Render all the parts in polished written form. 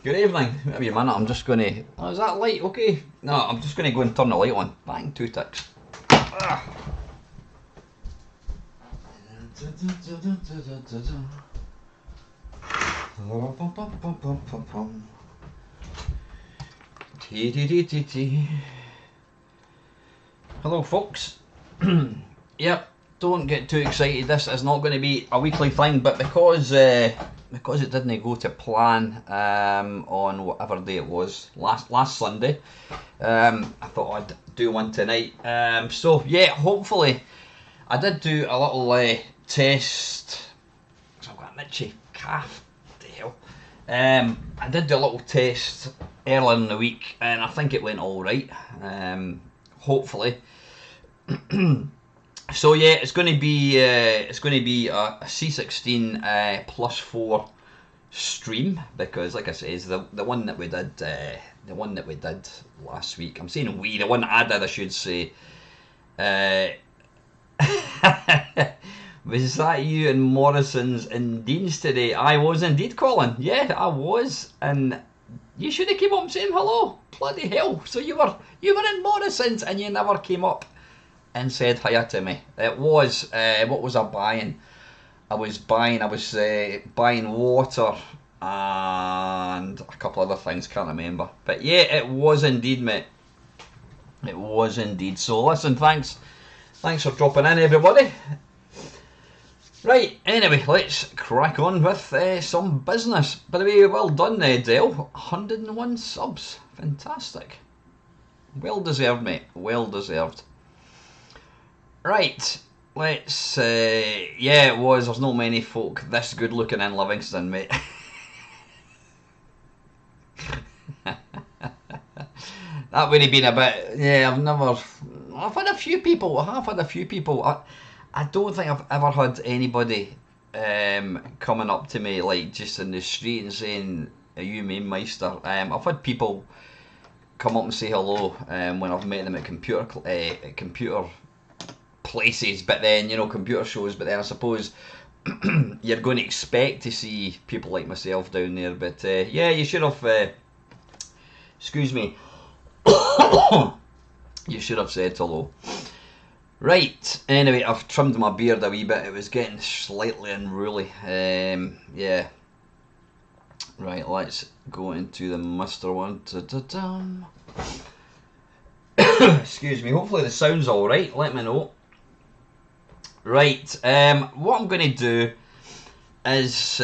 Good evening. Give me a minute, I'm just going to... Oh, is that light okay? No, I'm just going to go and turn the light on. Bang, 2 ticks. Ah. Hello folks. Yep, don't get too excited. This is not going to be a weekly thing, but because it didn't go to plan on whatever day it was, last Sunday, I thought I'd do one tonight. So yeah, hopefully, I did do a little test. So I've got an itchy calf. What the hell? I did do a little test earlier in the week, and I think it went all right. Hopefully. So yeah, it's going to be a C16 +4 stream, because, like I say, is the one that we did last week. I'm saying the one that I did, I should say. Was that you and Morrison's in Dean's today? I was indeed, Colin. Yeah, I was, and you should have came up saying hello. Bloody hell! So you were in Morrison's and you never came up and said hiya to me. It was what was I buying? I was buying water and a couple other things, can't remember. But yeah, it was indeed, mate. It was indeed. So listen, thanks for dropping in, everybody. Right, anyway, let's crack on with some business. By the way, well done there, Dale. 101 subs. Fantastic. Well deserved, mate. Well deserved. Right, let's, yeah, it was. There's not many folk this good looking in Livingston, mate. That would have been a bit, yeah, I've had a few people, I don't think I've ever had anybody coming up to me, like, just in the street and saying, are you Mamemeister? I've had people come up and say hello when I've met them at computer places, but then, you know, computer shows, but then I suppose you're going to expect to see people like myself down there. But yeah, you should have, excuse me, you should have said hello. Right, anyway, I've trimmed my beard a wee bit. It was getting slightly unruly. Yeah. Right, let's go into the muster one. Excuse me, hopefully the sound's alright, let me know. Right, what I'm going to do is,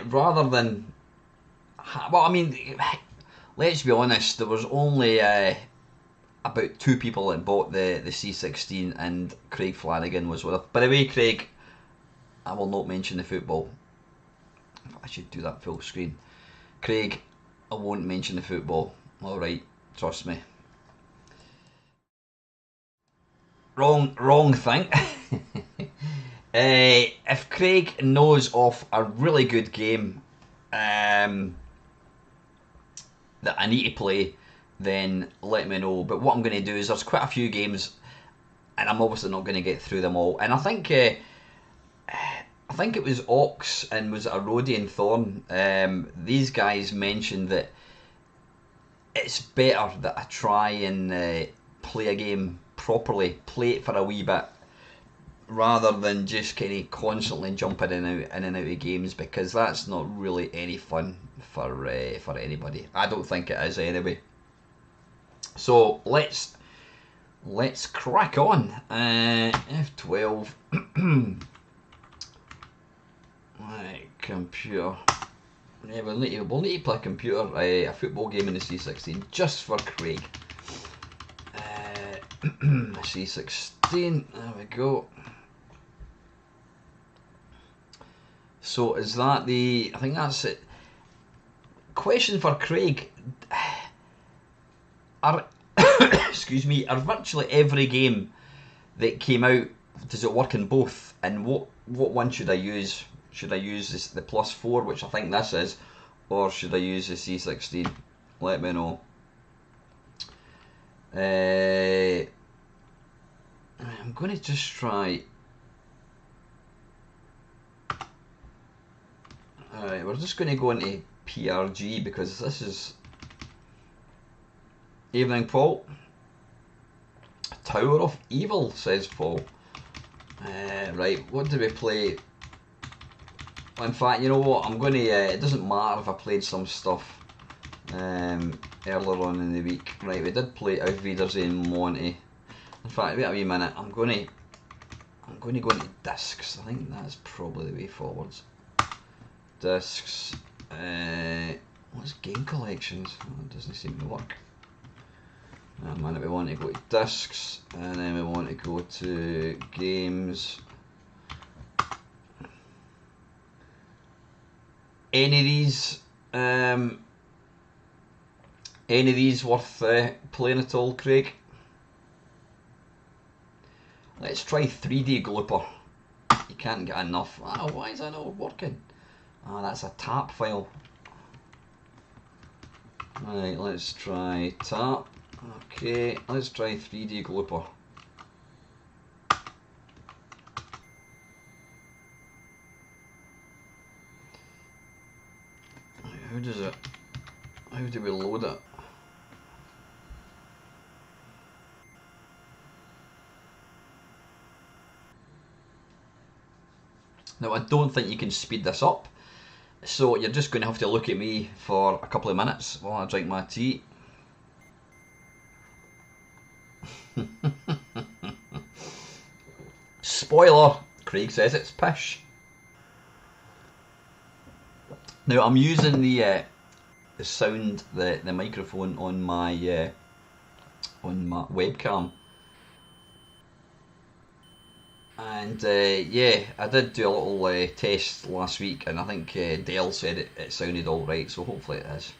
rather than... Well, I mean, let's be honest, there was only about 2 people that bought the C16, and Craig Flanagan was one of them. By the way, Craig, I will not mention the football. I should do that full screen. Craig, I won't mention the football. Alright, trust me. Wrong thing. If Craig knows of a really good game that I need to play, then let me know. But what I'm going to do is, there's quite a few games, and I'm obviously not going to get through them all. And I think it was Ox and was it Arodi and Thorn. These guys mentioned that it's better that I try and play a game properly, play it for a wee bit, rather than just kind of constantly jumping in and out of games, because that's not really any fun for anybody. I don't think it is anyway. So let's crack on. F12. Right, computer. Yeah, we'll need to play a computer, a football game in the C16 just for Craig. C16. There we go. So is that the? I think that's it. Question for Craig. Excuse me, are virtually every game that came out, does it work in both? And what one should I use? Should I use the +4, which I think this is, or should I use the C16? Let me know. I'm going to just try. Alright, we're just going to go into PRG because this is... Evening, Paul. Tower of Evil, says Paul. Right, what do we play? In fact, you know what, I'm going to... it doesn't matter if I played some stuff earlier on in the week. Right, we did play Auf Wiedersehen Monty. In fact, wait a wee minute, I'm going to go into discs. I think that's probably the way forwards. Discs. What's game collections? Oh, it doesn't seem to work. A minute, we want to go to discs, and then we want to go to games. Any of these worth playing at all, Craig? Let's try 3D Glooper. You can't get enough. Oh, why is that not working? Ah, that's a tap file. Right, let's try tap. Okay, let's try 3D Glooper. How does it... How do we load it? Now, I don't think you can speed this up, so you're just going to have to look at me for a couple of minutes while I drink my tea. Spoiler, Craig says it's pish. Now, I'm using the sound, the microphone on my webcam. And yeah, I did do a little test last week, and I think Dale said it sounded alright, so hopefully it is.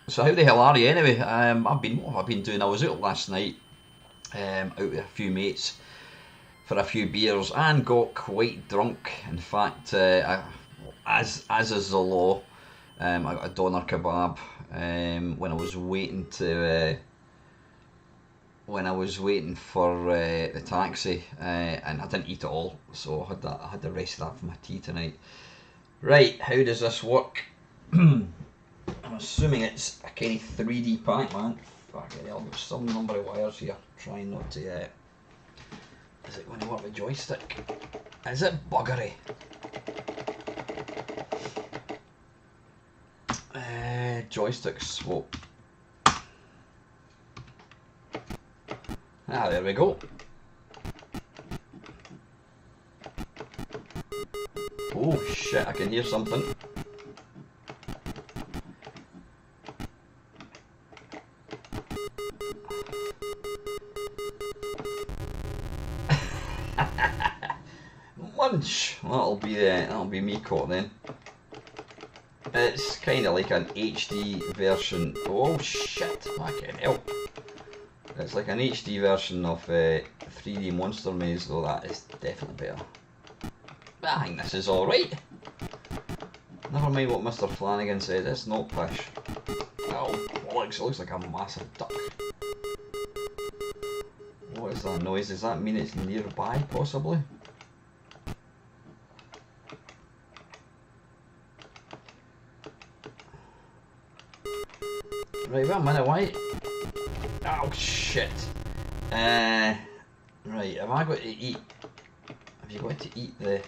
So how the hell are you anyway? What have I been doing? I was out last night, out with a few mates for a few beers, and got quite drunk. In fact, as is the law, I got a doner kebab when I was waiting to when I was waiting for the taxi, and I didn't eat it all, so I had the rest of that for my tea tonight. Right, how does this work? I'm assuming it's a kind of 3D pack, man. Fucking hell, there's some number of wires here. Trying not to. Is it going to work with joystick? Is it buggery? Joystick swap. Ah, there we go. Oh shit, I can hear something. Munch! That'll be me caught then. It's kind of like an HD version. Oh shit! Fucking hell! It's like an HD version of 3D Monster Maze, though that is definitely better. But I think this is alright. Never mind what Mr. Flanagan said, it's not pish. Oh, bollocks, it looks like a massive duck. What is that noise? Does that mean it's nearby, possibly? Right, wait a minute, why? Oh shit. Right, have I got to eat? Have you got to eat the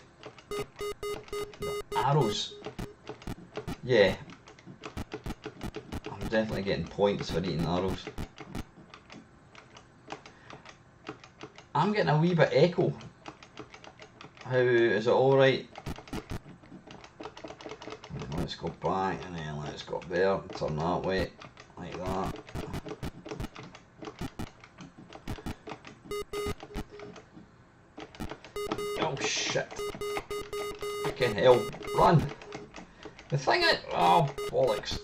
arrows? Yeah. I'm definitely getting points for eating arrows. I'm getting a wee bit echo. How is it alright? Let's go back and then let's go up there, turn that way, like that. Oh shit. Fucking hell, run! The thing is, oh bollocks.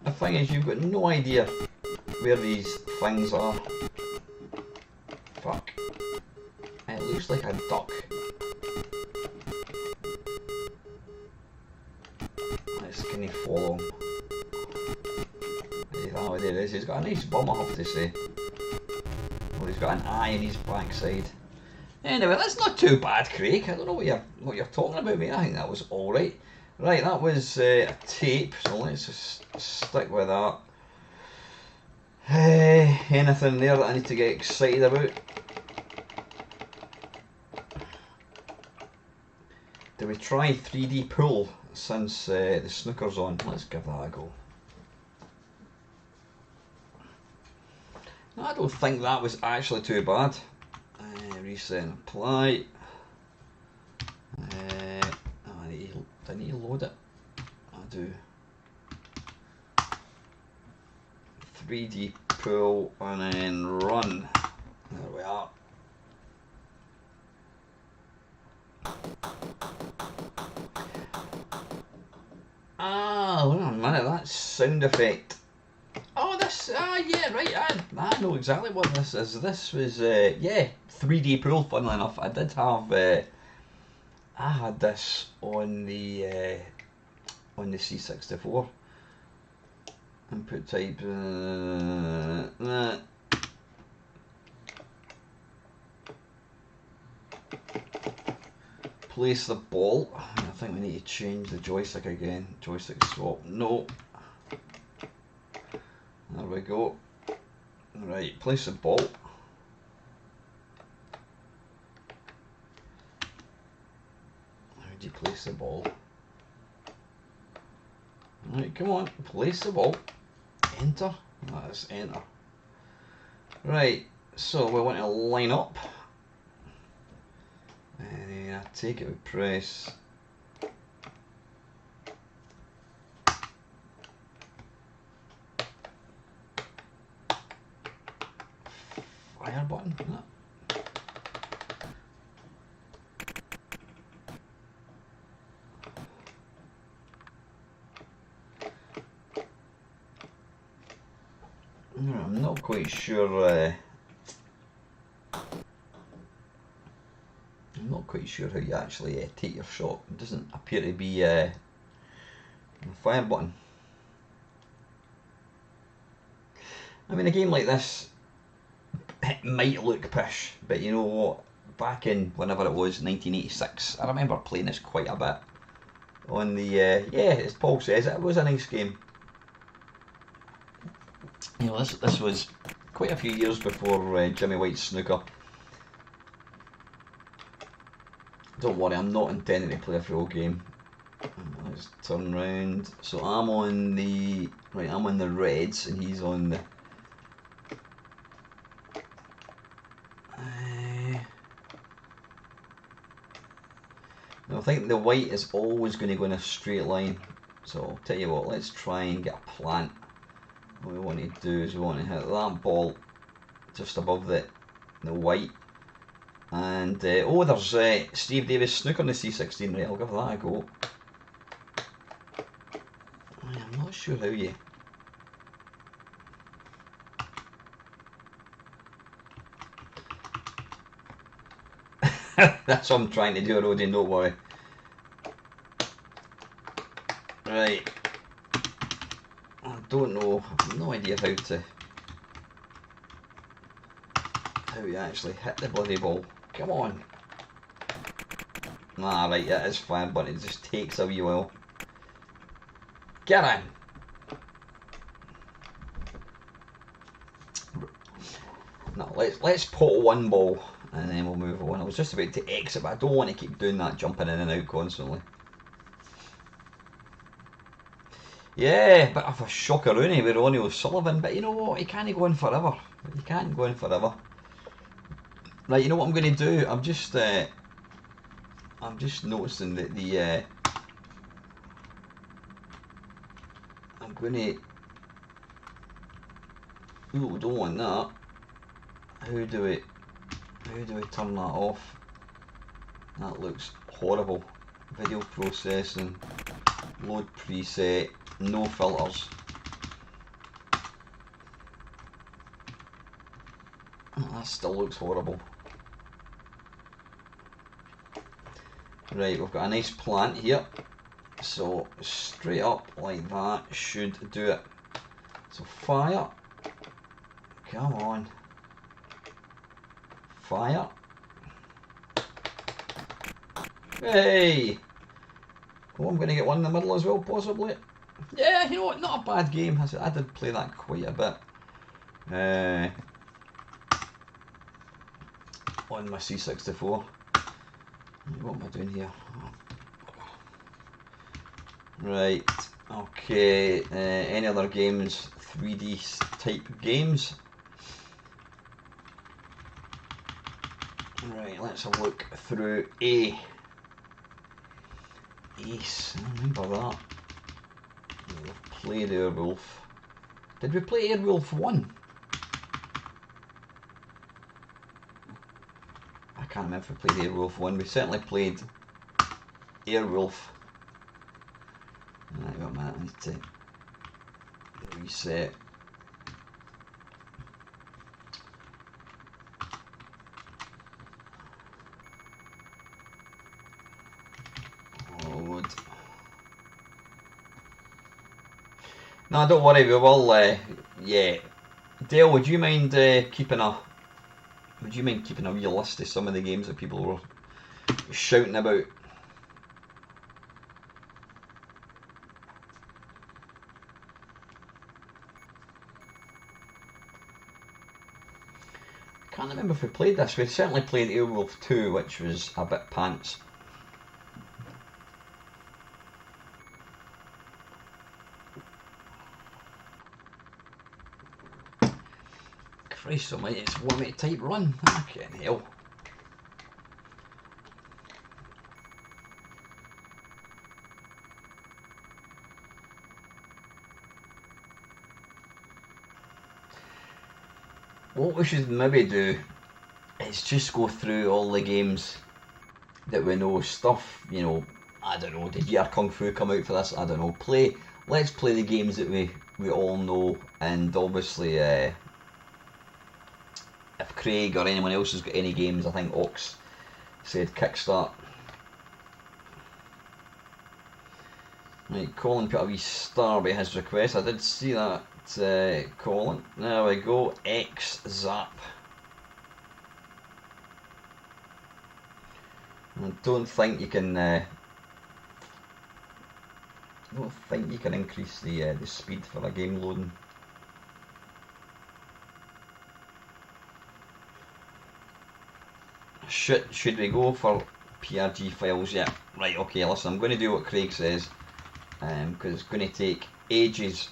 The thing is, you've got no idea where these things are. Fuck. It looks like a duck. Let's kind of follow him. Is that what it is? He's got a nice bum, I have to say. Well, he's got an eye in his backside. Anyway, that's not too bad, Craig. I don't know what you're talking about, mate. I think that was alright. Right, that was a tape, so let's just stick with that. Anything there that I need to get excited about? Do we try 3D pool since the snooker's on? Let's give that a go. No, I don't think that was actually too bad. Reset and apply. I need to load it. I do. 3D pool and then run. There we are. Ah, wait a minute, that sound effect. Oh, this, yeah, right, I know exactly what this is. This was, yeah, 3D pool, funnily enough. I did have, I had this on the C64. Input type, place the ball. I think we need to change the joystick again. Joystick swap, no. There we go. Right, place the ball. How do you place the ball? Right, come on, place the ball. Enter. That's enter. Right, so we want to line up. And I take it we press fire button. No. I'm not quite sure. I'm not quite sure how you actually take your shot. It doesn't appear to be a fire button. I mean, a game like this, it might look pish, but you know what? Back in whenever it was, 1986, I remember playing this quite a bit. On the, yeah, as Paul says, it was a nice game. You know, this was quite a few years before Jimmy White's snooker. Don't worry, I'm not intending to play a full game. Let's turn round. So I'm on the I'm on the reds, and he's on the. I think the white is always going to go in a straight line. So I'll tell you what, let's try and get a plant. What we want to do is we want to hit that ball just above the white. And oh, there's Steve Davis snooker on the C16. Right, I'll give that a go. I'm not sure how you. That's what I'm trying to do, Rodin, don't worry. Right. I don't know. I have no idea how you actually hit the bloody ball. Come on. Nah, right, it is fine, but it just takes a wee while. Get in. No, let's pot one ball and then we'll move on. I was just about to exit, but I don't want to keep doing that, jumping in and out constantly. Yeah, bit of a shockeroonie with Ronnie O'Sullivan, but you know what? He can't go on forever. He can't go on forever. Right, you know what I'm going to do? I'm just noticing that the I'm going to. Ooh, we don't want that. How do we turn that off? That looks horrible. Video processing, load preset, no filters. Oh, that still looks horrible. Right, we've got a nice plant here. So straight up like that should do it. So fire. Come on. Fire. Hey! Oh, I'm going to get one in the middle as well, possibly. Yeah, you know what? Not a bad game. I did play that quite a bit. On my C64. What am I doing here? Right. Okay. Any other games? 3D type games? Right, let's have a look through A. Ace, I remember that. We've played Airwolf. Did we play Airwolf 1? I can't remember if we played Airwolf 1. We certainly played Airwolf. Right, wait a minute, I need to reset. No, don't worry, we will, yeah. Dale, would you mind keeping a wee list of some of the games that people were shouting about? I can't remember if we played this. We certainly played Airwolf 2, which was a bit pants. Christ almighty, it's 1 minute type run. Fucking hell. What we should maybe do is just go through all the games that we know. Stuff, you know, I don't know, did Year Kung Fu come out for this? I don't know. Let's play the games that we all know, and obviously if Craig or anyone else has got any games, I think Ox said kickstart. Right, Colin put a wee star by his request. I did see that Colin. There we go. X zap. I don't think you can. I don't think you can increase the speed for a game loading. Should we go for PRG files? Yeah. Right. Okay. Listen, I'm going to do what Craig says, because it's going to take ages.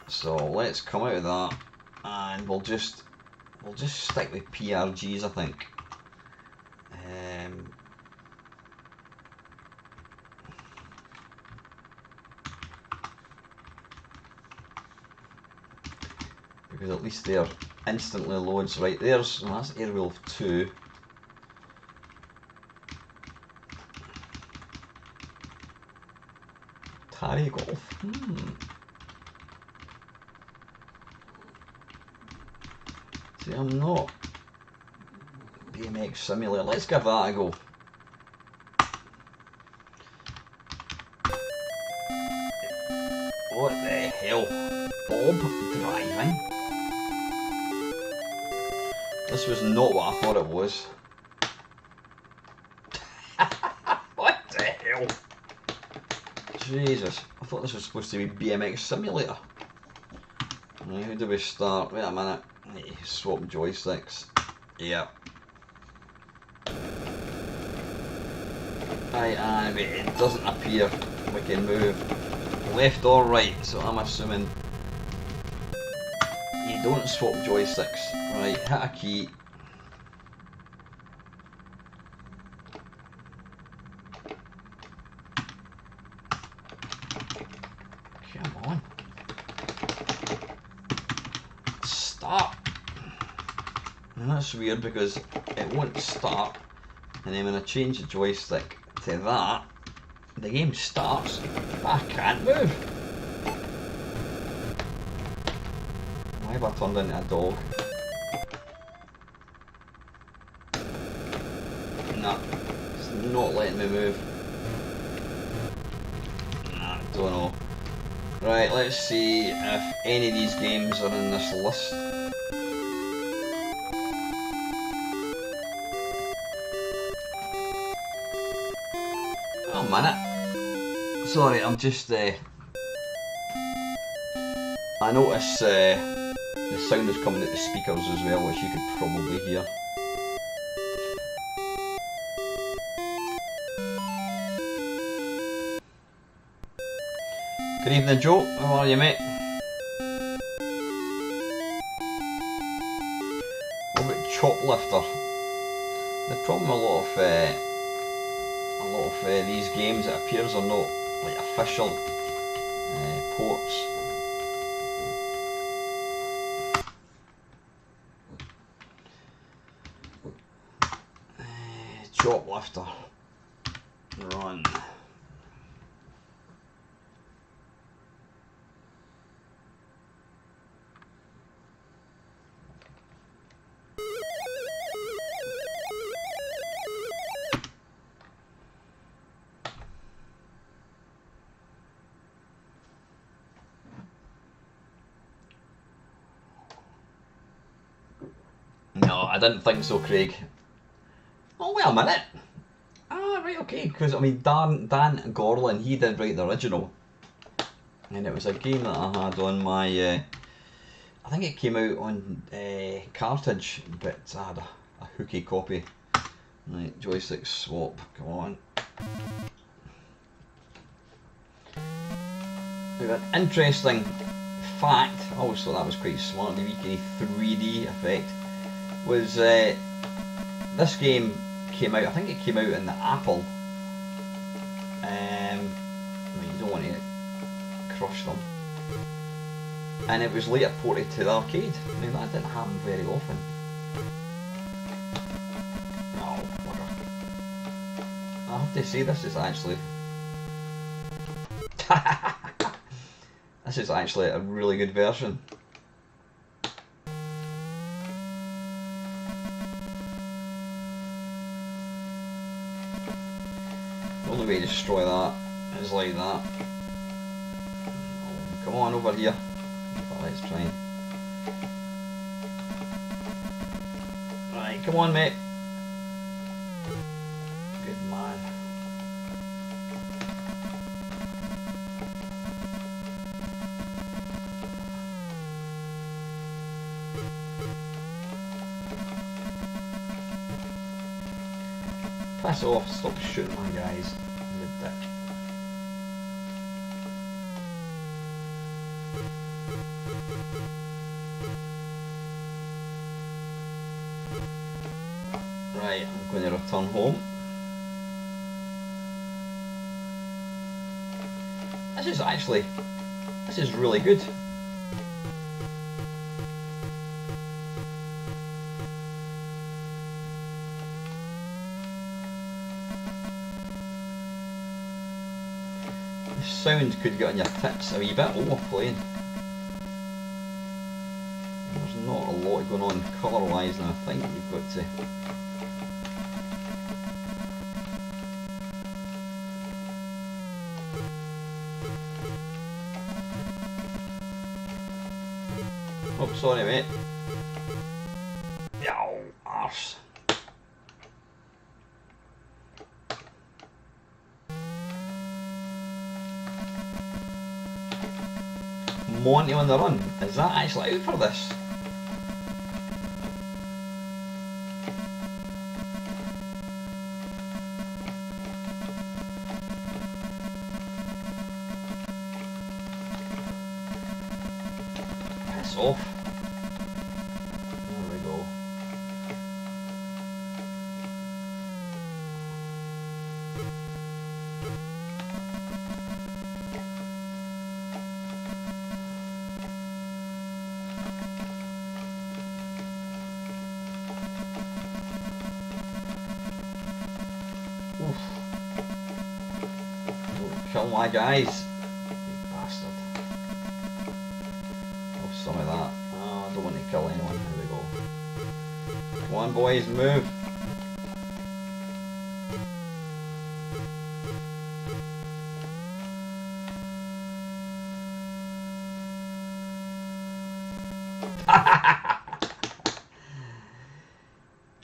So let's come out of that, and we'll just stick with PRGs, I think. Because at least they're instantly loads. Right, there's, well, that's Airwolf 2. Tarry Golf. See, I'm not BMX Simulator. Let's give that a go. What the hell? Bob driving? This was not what I thought it was. What the hell? Jesus, I thought this was supposed to be BMX Simulator. Right, how do we start? Wait a minute. I need to swap joysticks. Yep. Right, but it doesn't appear we can move left or right, so I'm assuming you don't swap joysticks. Right, hit a key. Come on. Start. And that's weird because it won't start, and then when I change the joystick to that, the game starts, but I can't move. Why have I turned into a dog? Nah, it's not letting me move. Nah, don't know. Right, let's see if any of these games are in this list. Oh, minute. Sorry, I'm just. I notice the sound is coming out the speakers as well, which you could probably hear. Good evening, Joe. How are you, mate? What about Choplifter? The problem with a lot of these games, it appears, are not like official ports. Choplifter. Run. No, I didn't think so, Craig. Oh, wait a minute. Ah, right, okay, because I mean, Dan Gorlin, he did write the original, and it was a game that I had on my, I think it came out on cartridge, but I had a hooky copy. Right, joystick swap, come on. Now, an interesting fact, I always thought that was quite smart, the wee 3D effect, was this game came out, I think it came out in the Apple. I mean, you don't want to crush them. And it was later ported to the arcade. I mean, that didn't happen very often. Oh, bugger. I have to say, this is actually... this is actually a really good version. The only way to destroy that is like that. come on over here. But let's try and... Right, come on, mate. Good man. Piss off, stop shooting my guys. You dick. Right, I'm going to return home. This is really good. The sound could get on your tits a wee bit while we're playing. There's not a lot going on colour wise, and I think you've got to... Oh, sorry mate. Yow, arse. Monty on the run. Is that actually out for this? Piss off. There we go. Oof. Don't kill my guys, you bastard. Oh, some of that. Oh, I don't want to kill anyone. Here we go. Come on, boys, move.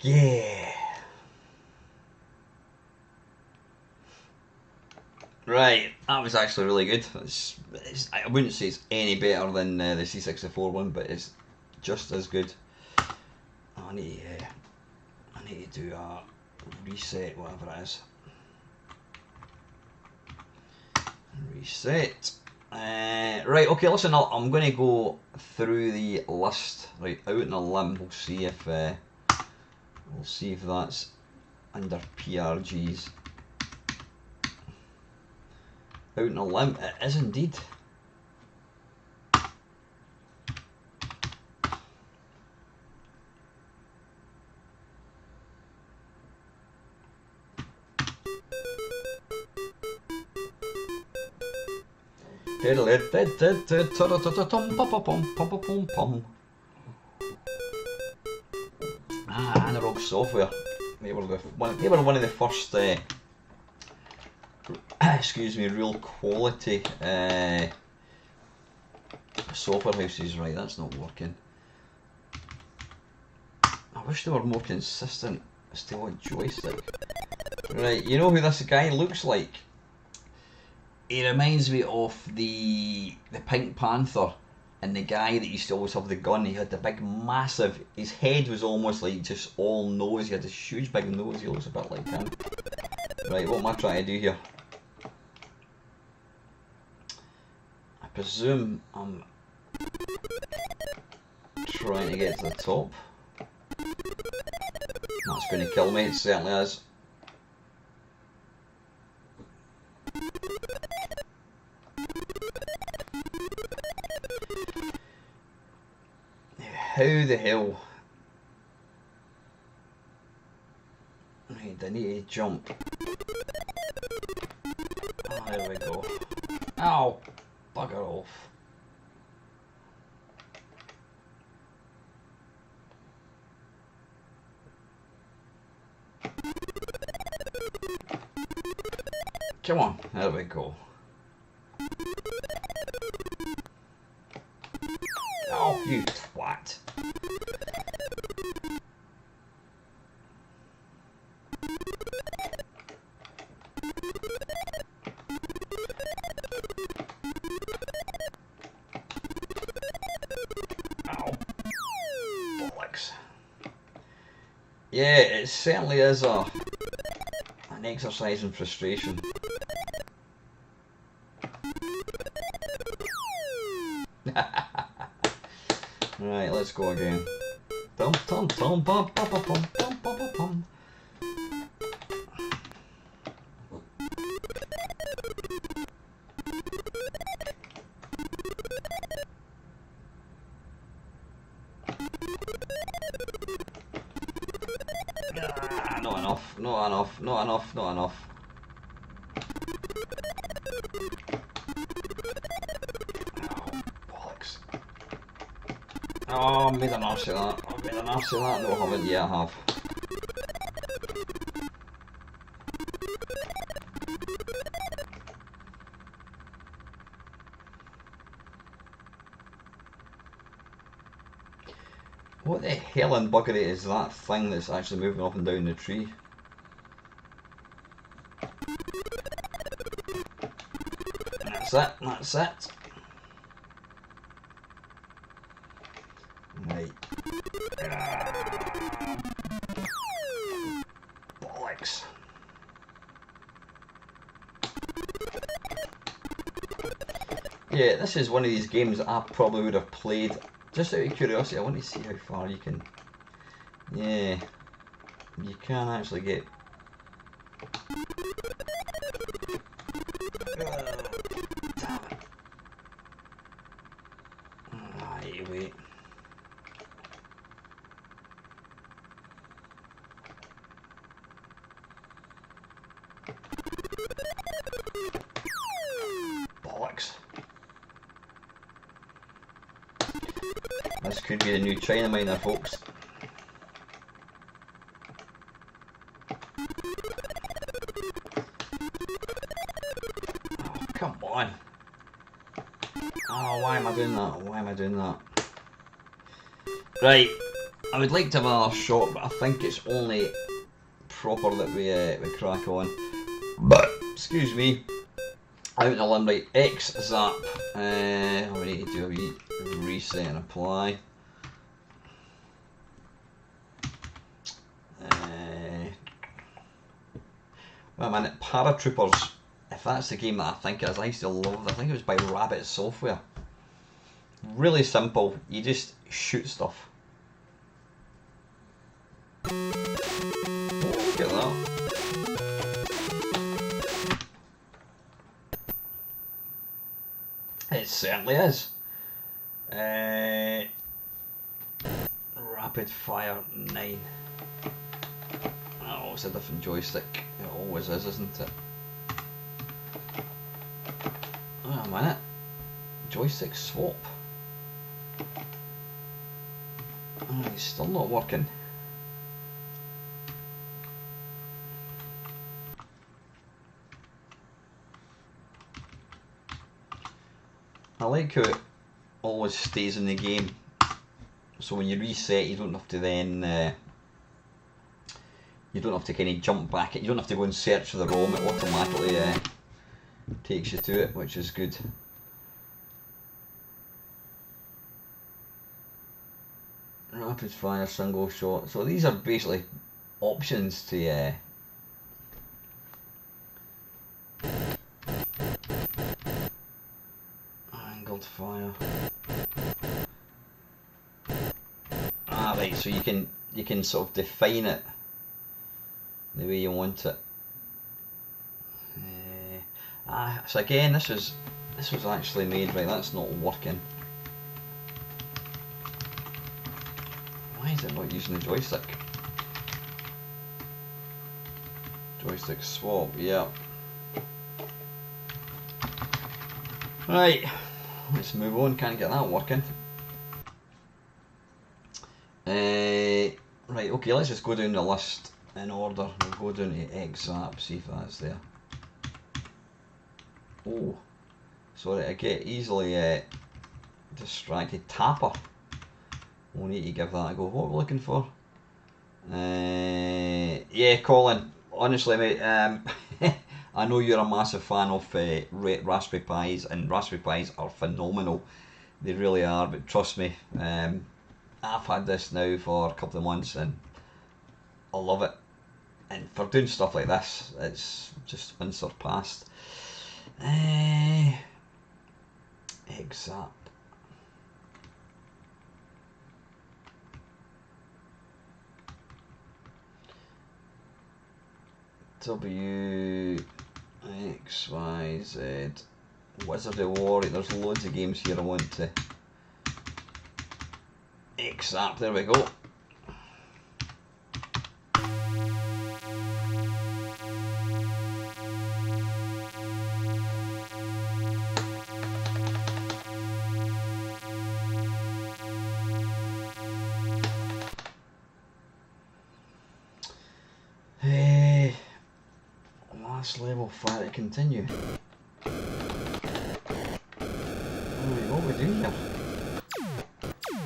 Yeah. Right, that was actually really good. I wouldn't say it's any better than the C64 one, but it's just as good. I need to do a reset, whatever it is. Reset. Right, okay, listen, I'm going to go through the list, right, out on a limb. We'll see if that's under PRGs. Out on a limb, it is indeed. Analog software. They were one of the first excuse me, real quality software houses. Right, that's not working. I wish they were more consistent as to what joystick. Right, you know who this guy looks like? He reminds me of the Pink Panther and the guy that used to always have the gun. He had the big massive, his head was almost like just all nose. He had this huge big nose. He looks a bit like him. Right, what am I trying to do here? I presume I'm trying to get to the top. That's going to kill me, it certainly is. How the hell? Right, I need to jump. Oh, there we go. Ow! Bugger off. Come on, there we go. You twat. Yeah, it certainly is an exercise in frustration. Right, let's go again. Dum dum dum bum bum bum bum bum bum bum. Not enough, not enough, not enough, not enough. Oh, bollocks. Oh, I made an arse of that. I made an arse of that. No, I haven't yet, I have. What the hell in buggery is that thing that's actually moving up and down the tree? That's it, that's it. Right. Bollocks. Yeah, this is one of these games that I probably would have played. Just out of curiosity, I want to see how far you can... Yeah, you can actually get... Damn it. Right, wait. Bollocks. This could be the new China miner, folks. Oh, come on. Oh, why am I doing that? Why am I doing that? Right, I would like to have another shot, but I think it's only proper that we crack on. But, excuse me, out in the limb, right, X zap. We need to do a wee reset and apply. Wait a minute, Paratroopers, if that's the game that I think it is, I used to love it. I think it was by Rabbit Software. Really simple, you just shoot stuff. Oh, look at that. It certainly is. Rapid Fire 9. Oh, it's a different joystick. It always is, isn't it? Oh, a minute. Joystick swap. Oh, it's still not working. I like how it always stays in the game, so when you reset you don't have to then you don't have to kind of jump back, you don't have to go and search for the ROM, it automatically takes you to it, which is good. Rapid fire, single shot, so these are basically options to angled fire. Ah, right, so you can sort of define it the way you want it. So again, this was actually made, right, that's not working. Why is it not using the joystick? Joystick swap, yeah. Right, let's move on, can't get that working. Right, okay, let's just go down the list in order. We'll go down to XZap, see if that's there. Oh, sorry, I get easily distracted. Tapper. We'll need to give that a go. What are we looking for? Yeah, Colin. Honestly, mate, I know you're a massive fan of Raspberry Pis, and Raspberry Pis are phenomenal. They really are, but trust me, I've had this now for a couple of months and I love it. And for doing stuff like this, it's just unsurpassed. Exact. W X Y Z Wizard of Warrior. There's loads of games here I want to. Exact. There we go. Last level, fire to continue. What we do here?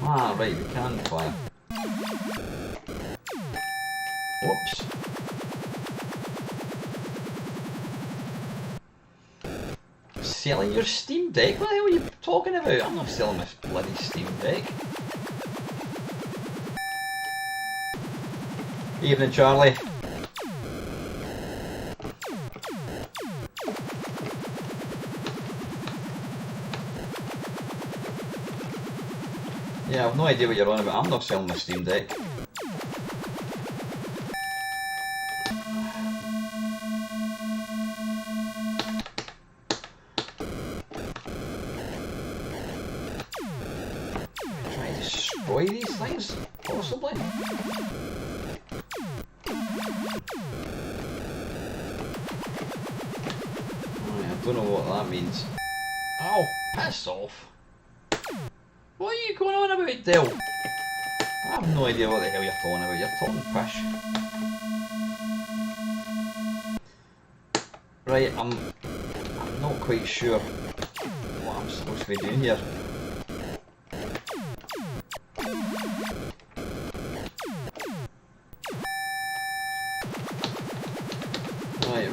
Ah, right, we can fire. Whoops. Selling your Steam Deck? What the hell are you talking about? I'm not selling this bloody Steam Deck. Evening, Charlie. Yeah, I've no idea what you're on about. I'm not selling my Steam Deck. Try to destroy these things, possibly. I don't know what that means. Oh, piss off. What are you going on about, Dale? I have no idea what the hell you're talking about. You're talking pish. Right, I'm not quite sure what I'm supposed to be doing here.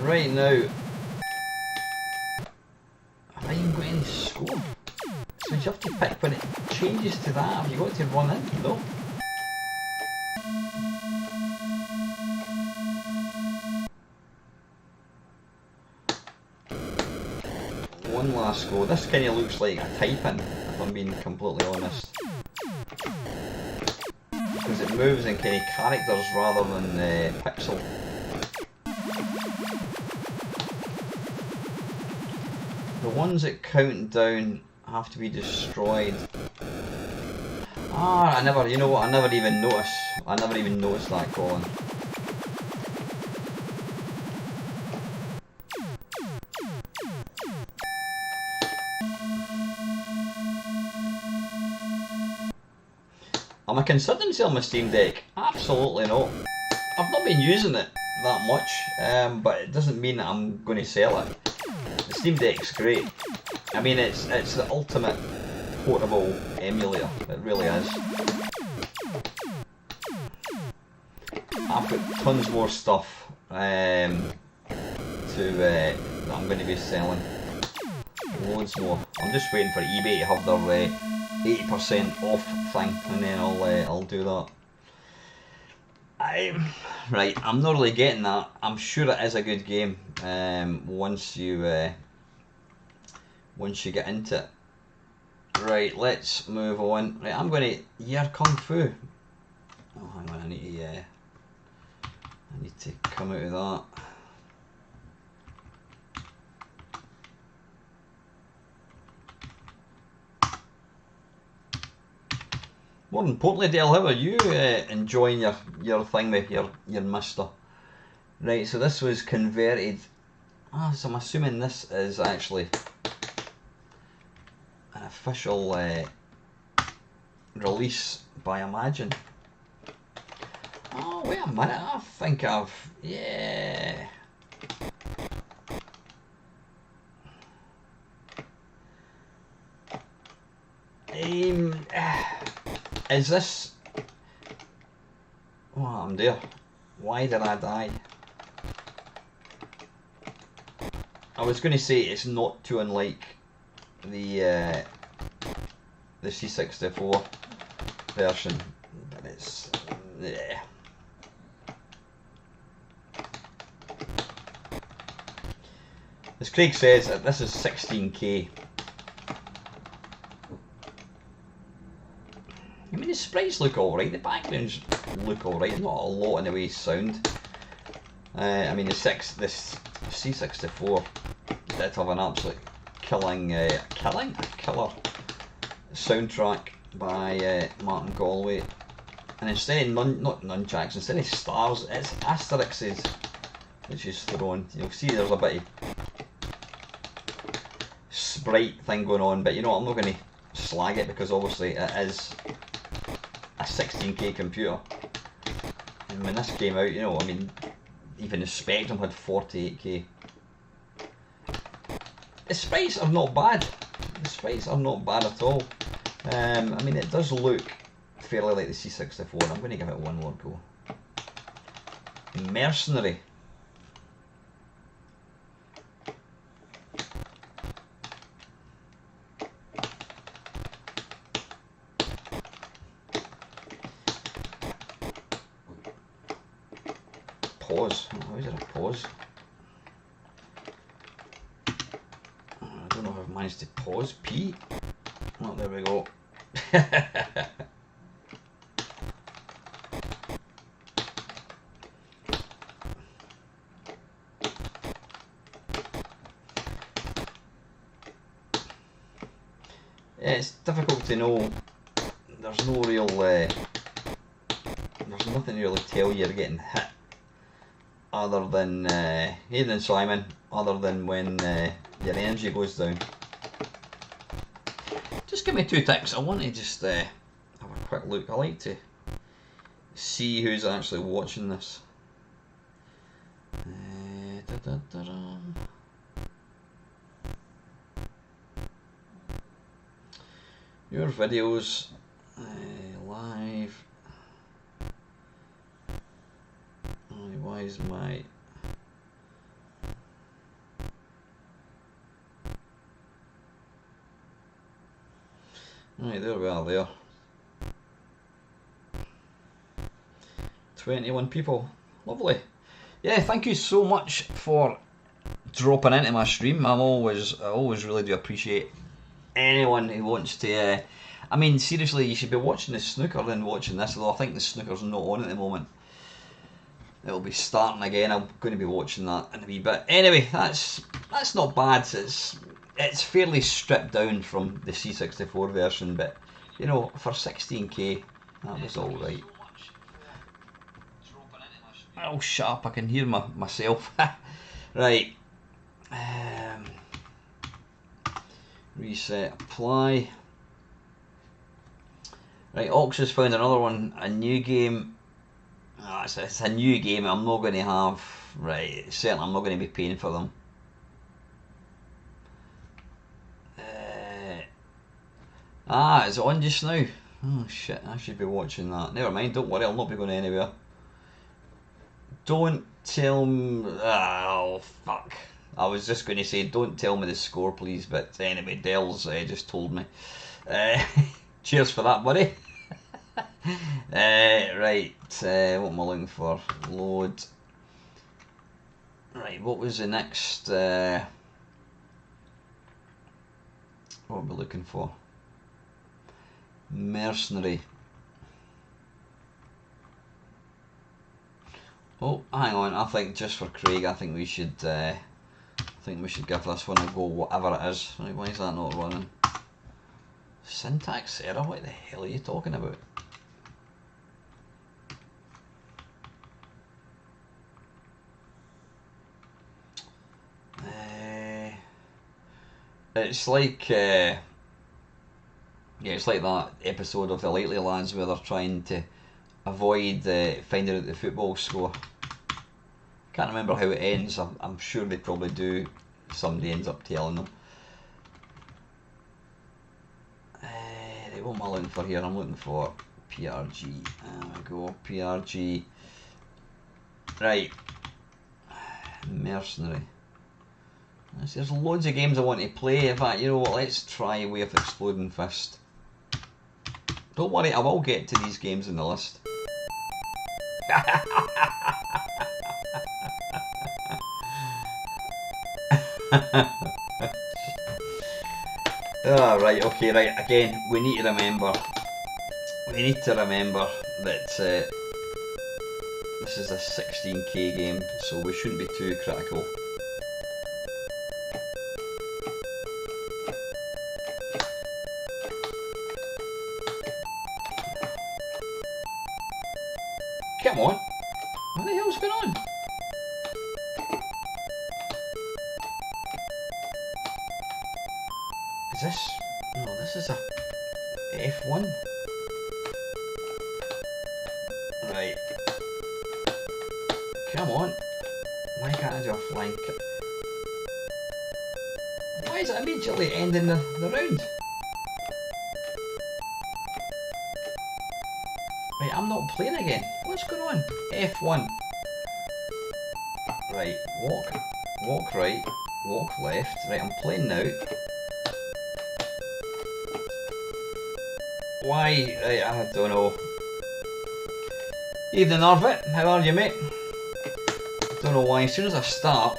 Right now, have I even got any score? So you have to pick when it changes to that. Have you got to run in? No. One last go. This kind of looks like a type-in, if I'm being completely honest. Because it moves in kind of characters rather than pixel. The ones that count down have to be destroyed. Ah, you know what, I never even noticed that, Colin. Am I considering selling my Steam Deck? Absolutely not. I've not been using it that much, but it doesn't mean that I'm going to sell it. The Steam Deck's great. I mean, it's the ultimate portable emulator. It really is. I've got tons more stuff that I'm going to be selling. Loads more. I'm just waiting for eBay to have their 80% off thing, and then I'll do that. Right, I'm not really getting that. I'm sure it is a good game once you get into it. Right, let's move on. Right, I'm going to Year Kung Fu. Oh, hang on, I need to come out of that. More importantly, Dale, how are you enjoying your thing with your Mister? Right, so this was converted. So I'm assuming this is actually an official release by Imagine. Oh, wait a minute, I think yeah. Is this... What happened there? Why did I die? I was going to say it's not too unlike the C64 version, but it's... yeah. As Craig says, this is 16K. I mean, the sprites look alright, the backgrounds look alright, not a lot in the way of sound. I mean, this C64 did have an absolute killer soundtrack by Martin Galway. And instead of not nunchucks, instead of stars, it's asterisks which is thrown. You'll see there's a bit of sprite thing going on, but you know, I'm not going to slag it because obviously it is a 16K computer. And when this came out, you know, I mean, even the Spectrum had 48K. The sprites are not bad. The sprites are not bad at all. I mean, it does look fairly like the C64. I'm going to give it one more go. Mercenary. Pause. How is it a pause? I don't know if I've managed to pause P. Oh, there we go. It's difficult to know. There's no real. There's nothing to really tell you're getting hit, other than Aidan and Simon, other than when your energy goes down. Just give me 2 ticks. I want to just have a quick look. I like to see who's actually watching this. Your videos live. Why is my right, there we are there. 21 people. Lovely. Yeah, thank you so much for dropping into my stream. I always really do appreciate anyone who wants to I mean, seriously, you should be watching the snooker than watching this, although I think the snooker's not on at the moment. It'll be starting again. I'm going to be watching that in a wee bit. Anyway, that's not bad. It's fairly stripped down from the C64 version, but you know, for 16K, that was all right. Oh, shut up! I can hear myself. Right. Reset. Apply. Right. Ox has found another one. A new game. It's a new game. I'm not going to have. Right. Certainly, I'm not going to be paying for them. Is it on just now? Oh shit! I should be watching that. Never mind. Don't worry. I'll not be going anywhere. Don't tell me. Oh fuck! I was just going to say, don't tell me the score, please. But anyway, Dell's just told me. Cheers for that, buddy. Right. What am I looking for? Load. Right. What was the next? What are we looking for? Mercenary. Oh, hang on. I think just for Craig, I think we should give this one a go, whatever it is. Right, why is that not running? Syntax error? What the hell are you talking about? It's like yeah, it's like that episode of The Lightly Lads where they're trying to avoid finding out the football score. Can't remember how it ends. I'm sure they probably do. Somebody ends up telling them. What am I looking for here? I'm looking for PRG. There we go, PRG. Right. Mercenary. There's loads of games I want to play. In fact, you know what, let's try Way of Exploding Fist. Don't worry, I will get to these games in the list. Ah, right, okay, right, again, we need to remember that this is a 16K game, so we shouldn't be too critical. Come on, what the hell's going on? Is this? No, this is a F1. Right. Come on. Why can't I do a flying kick? Why is it immediately ending the round? Right, I'm not playing again. What's going on? F1. Right, walk right, walk left. Right, I'm playing now. Why? Right, I don't know. Evening, Arvit. How are you, mate? Don't know why. As soon as I start,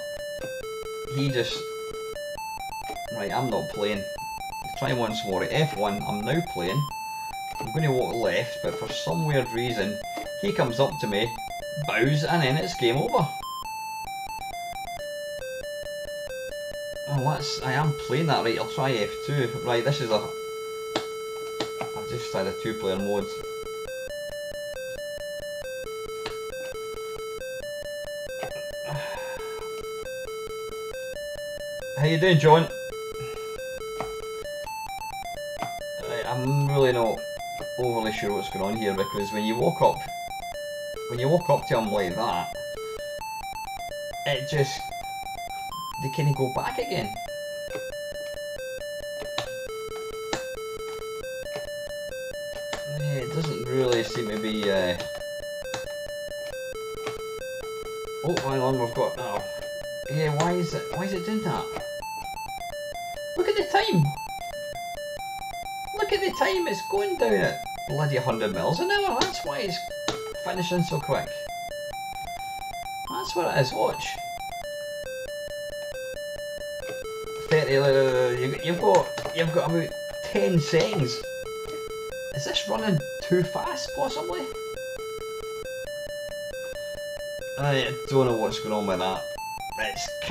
he just... Right, I'm not playing. Let's try once more. At F1, I'm now playing. I'm going to walk left, but for some weird reason, he comes up to me, bows, and then it's game over. Oh, I am playing that. Right, I'll try F2. Right, this is a... I've just tried a two-player mode. How you doing, John? I'm really not overly sure what's going on here, because when you walk up to him like that, it just, they kind of go back again. Yeah, it doesn't really seem to be. Oh, hang on, we've got. Oh, yeah. Why is it doing that? Look at the time. Look at the time. It's going down at bloody 100 miles an hour. That's why it's finishing so quick. That's what it is. Watch. 30. You've got about 10 seconds. Is this running too fast, possibly? I don't know what's going on with that.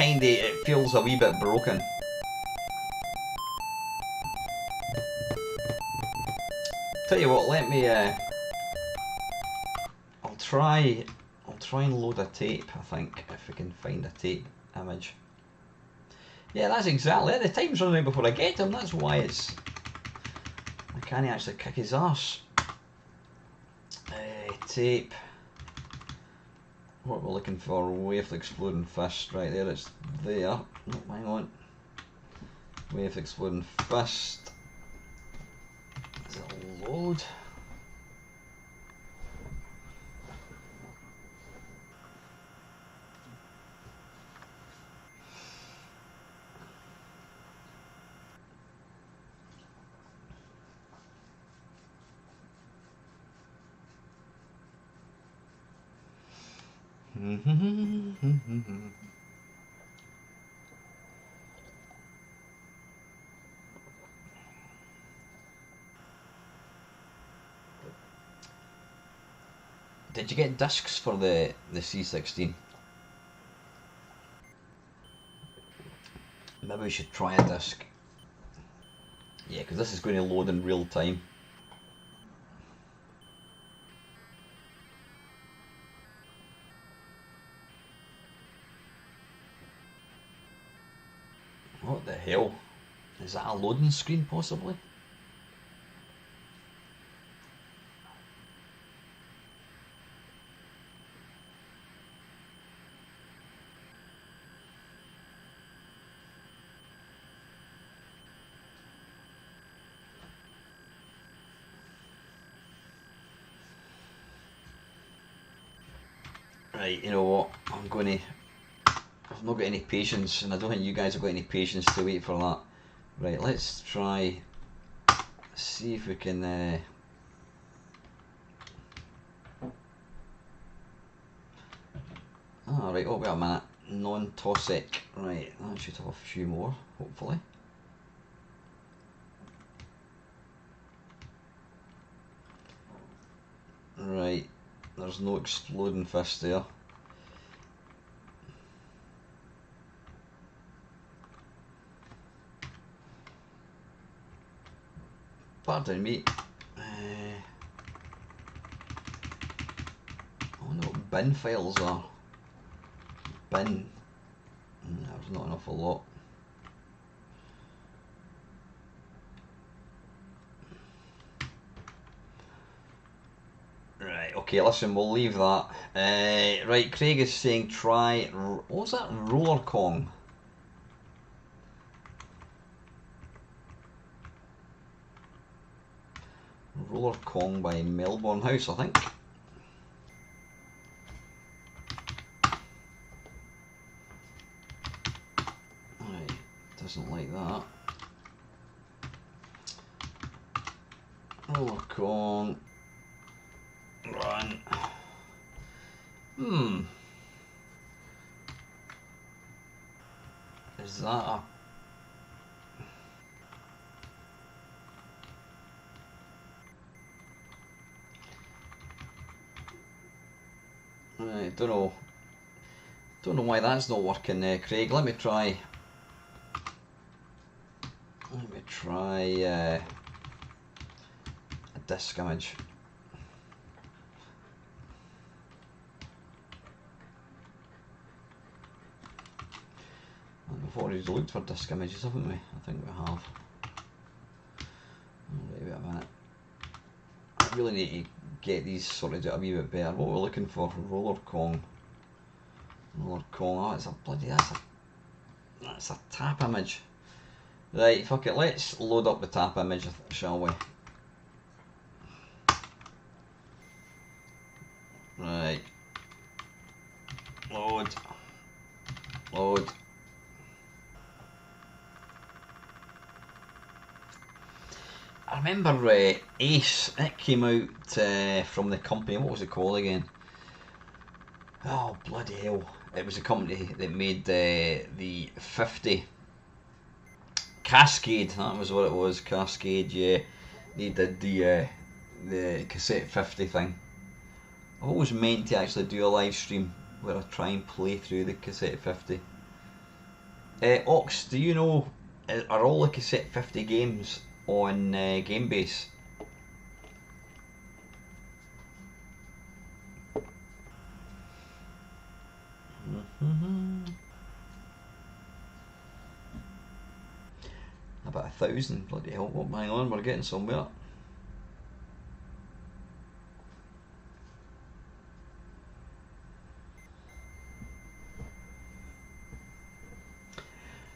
It feels a wee bit broken. Tell you what, let me. I'll try and load a tape. I think if we can find a tape image. Yeah, that's exactly it. The time's running out before I get him. That's why it's. I can't actually kick his arse. Tape. What we're looking for? Way of Exploding Fist. Right there, it's there. Oh, hang on. Way of Exploding Fist. Is it load? Did you get discs for the C16? Maybe we should try a disc. Yeah, because this is going to load in real time. What the hell? Is that a loading screen, possibly? Right, you know what? I've not got any patience, and I don't think you guys have got any patience to wait for that. Right, let's try. See if we can. Oh, right. Oh, wait a minute. Non-toxic. Right, that should have a few more, hopefully. Right, there's no exploding fist there. Pardon me. I wonder what bin files are. Bin. There's not an awful lot. Right, okay, listen, we'll leave that. Right, Craig is saying try. What was that? Roller Kong. Roller Kong by Melbourne House, I think. Right, doesn't like that. Roller Kong. Run. Is that a... Right, don't know. Don't know why that's not working there, Craig. Let me try. Let me try a disk image. We've already looked for disk images, haven't we? I think we have. Wait a minute. I really need to get these sorted out a wee bit better. What we're looking for? Roller Kong. Roller Kong. Oh, it's a bloody. That's a tap image. Right, fuck it. Let's load up the tap image, shall we? Right. Load. Load. I remember Ace, it came out from the company, what was it called again? Oh, bloody hell. It was a company that made the 50 Cascade, that was what it was, Cascade, yeah. They did the cassette 50 thing. I've always meant to actually do a live stream where I try and play through the cassette 50. Ox, do you know, are all the cassette 50 games on GameBase? About 1,000, bloody hell. Oh, hang on, we're getting somewhere.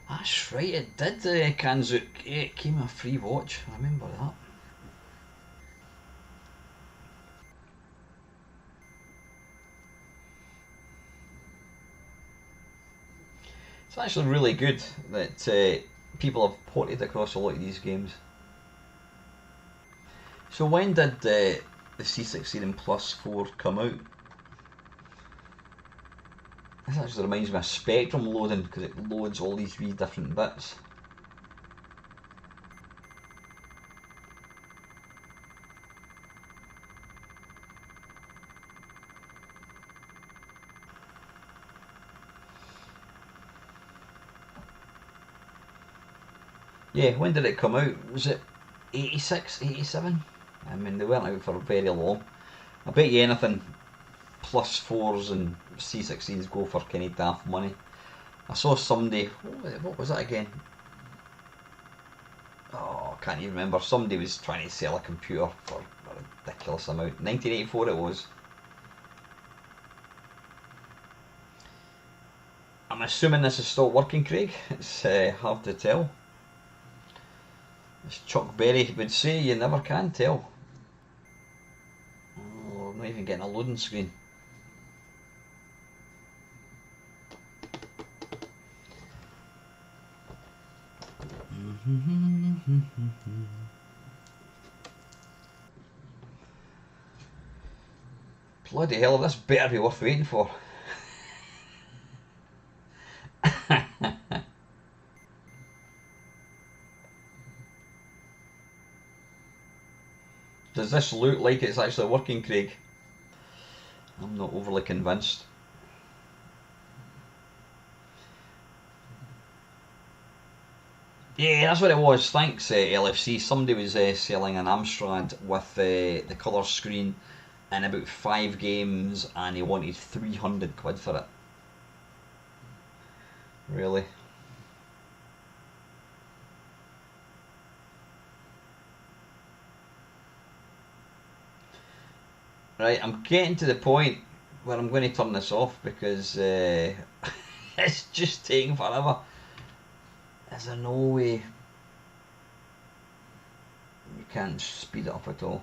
That's right, it did, Kanzuk. It came a free watch, I remember that. It's actually really good that people have ported across a lot of these games. So when did the C16 and Plus 4 come out? This actually reminds me of Spectrum loading, because it loads all these wee different bits. Yeah, when did it come out? Was it 86, 87? I mean, they weren't out for very long. I bet you anything Plus 4s and C16s go for kind of daft money. I saw somebody, what was that again? Oh, I can't even remember. Somebody was trying to sell a computer for a ridiculous amount. 1984 it was. I'm assuming this is still working, Craig. It's hard to tell. As Chuck Berry would say, you never can tell. Oh, I'm not even getting a loading screen. Bloody hell, this better be worth waiting for. Does this look like it's actually working, Craig? I'm not overly convinced. Yeah, that's what it was. Thanks, LFC. Somebody was selling an Amstrad with the colour screen in about 5 games, and he wanted 300 quid for it. Really? Right, I'm getting to the point where I'm going to turn this off because it's just taking forever. Is there no way you can't speed it up at all?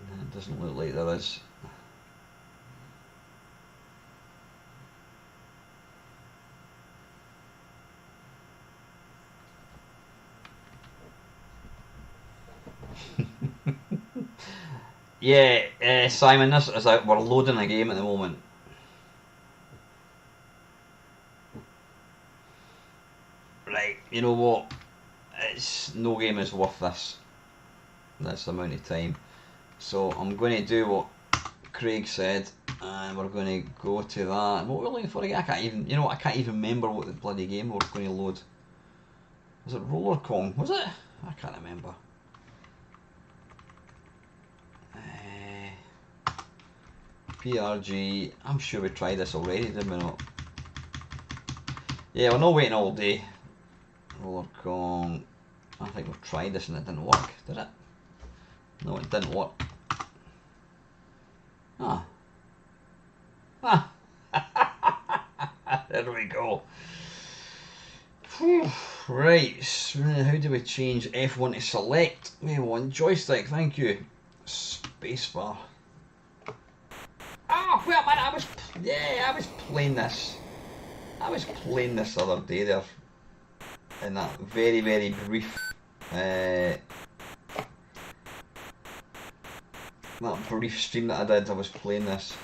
No, it doesn't look like there is. Yeah, Simon, this is out. We're loading a game at the moment. Right, you know what? It's no game is worth this amount of time. So I'm going to do what Craig said, and we're going to go to that. What were we looking for again? I can't even. You know what? I can't even remember what the bloody game we were going to load. Was it Roller Kong? Was it? I can't remember. PRG. I'm sure we tried this already, didn't we not? Yeah, we're not waiting all day. Roller Kong. I think we've tried this and it didn't work, did it? No, it didn't work. Ah. Ah. There we go. Whew. Right, so how do we change F1 to select? F1 joystick, thank you. Spacebar. Ah, wait a minute, I was playing this. I was playing this the other day there. In that very, very brief that brief stream that I did, I was playing this.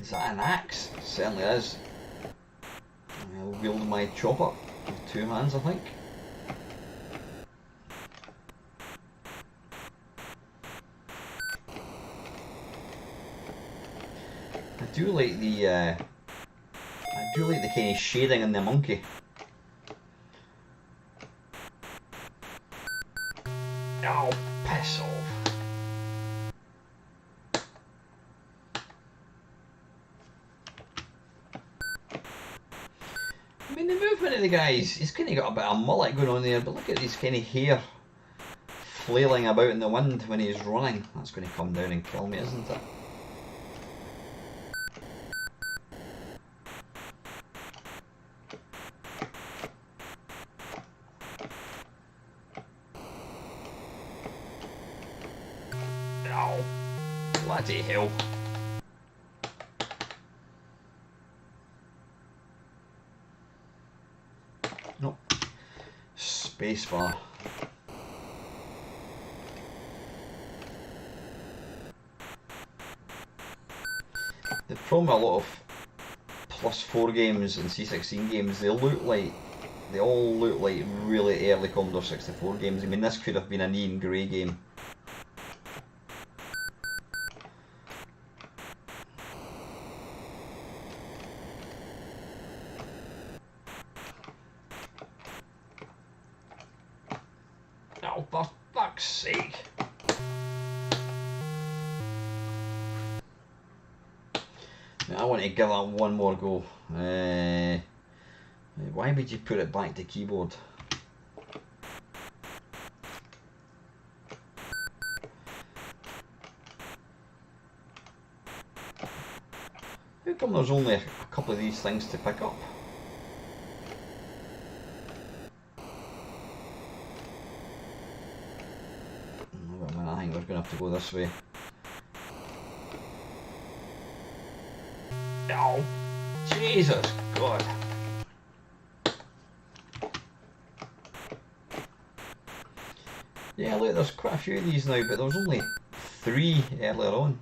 Is that an axe? It certainly is. I'll wield my chopper with 2 hands, I think. I do like the kind of shading in the monkey. Oh, piss off. I mean, the movement of the guys, he's kind of got a bit of mullet going on there, but look at his kind of hair flailing about in the wind when he's running. That's going to come down and kill me, isn't it? Oh, bloody hell. Nope. Spacebar. The problem with a lot of +4 games and C16 games, they all look like really early Commodore 64 games. I mean, this could have been a neon grey game. Oh, for fuck's sake. I want to give that one more go. Why would you put it back to keyboard? How come there's only a couple of these things to pick up? have to go this way. Oh, Jesus God. Yeah, look, there's quite a few of these now, but there was only 3 earlier on.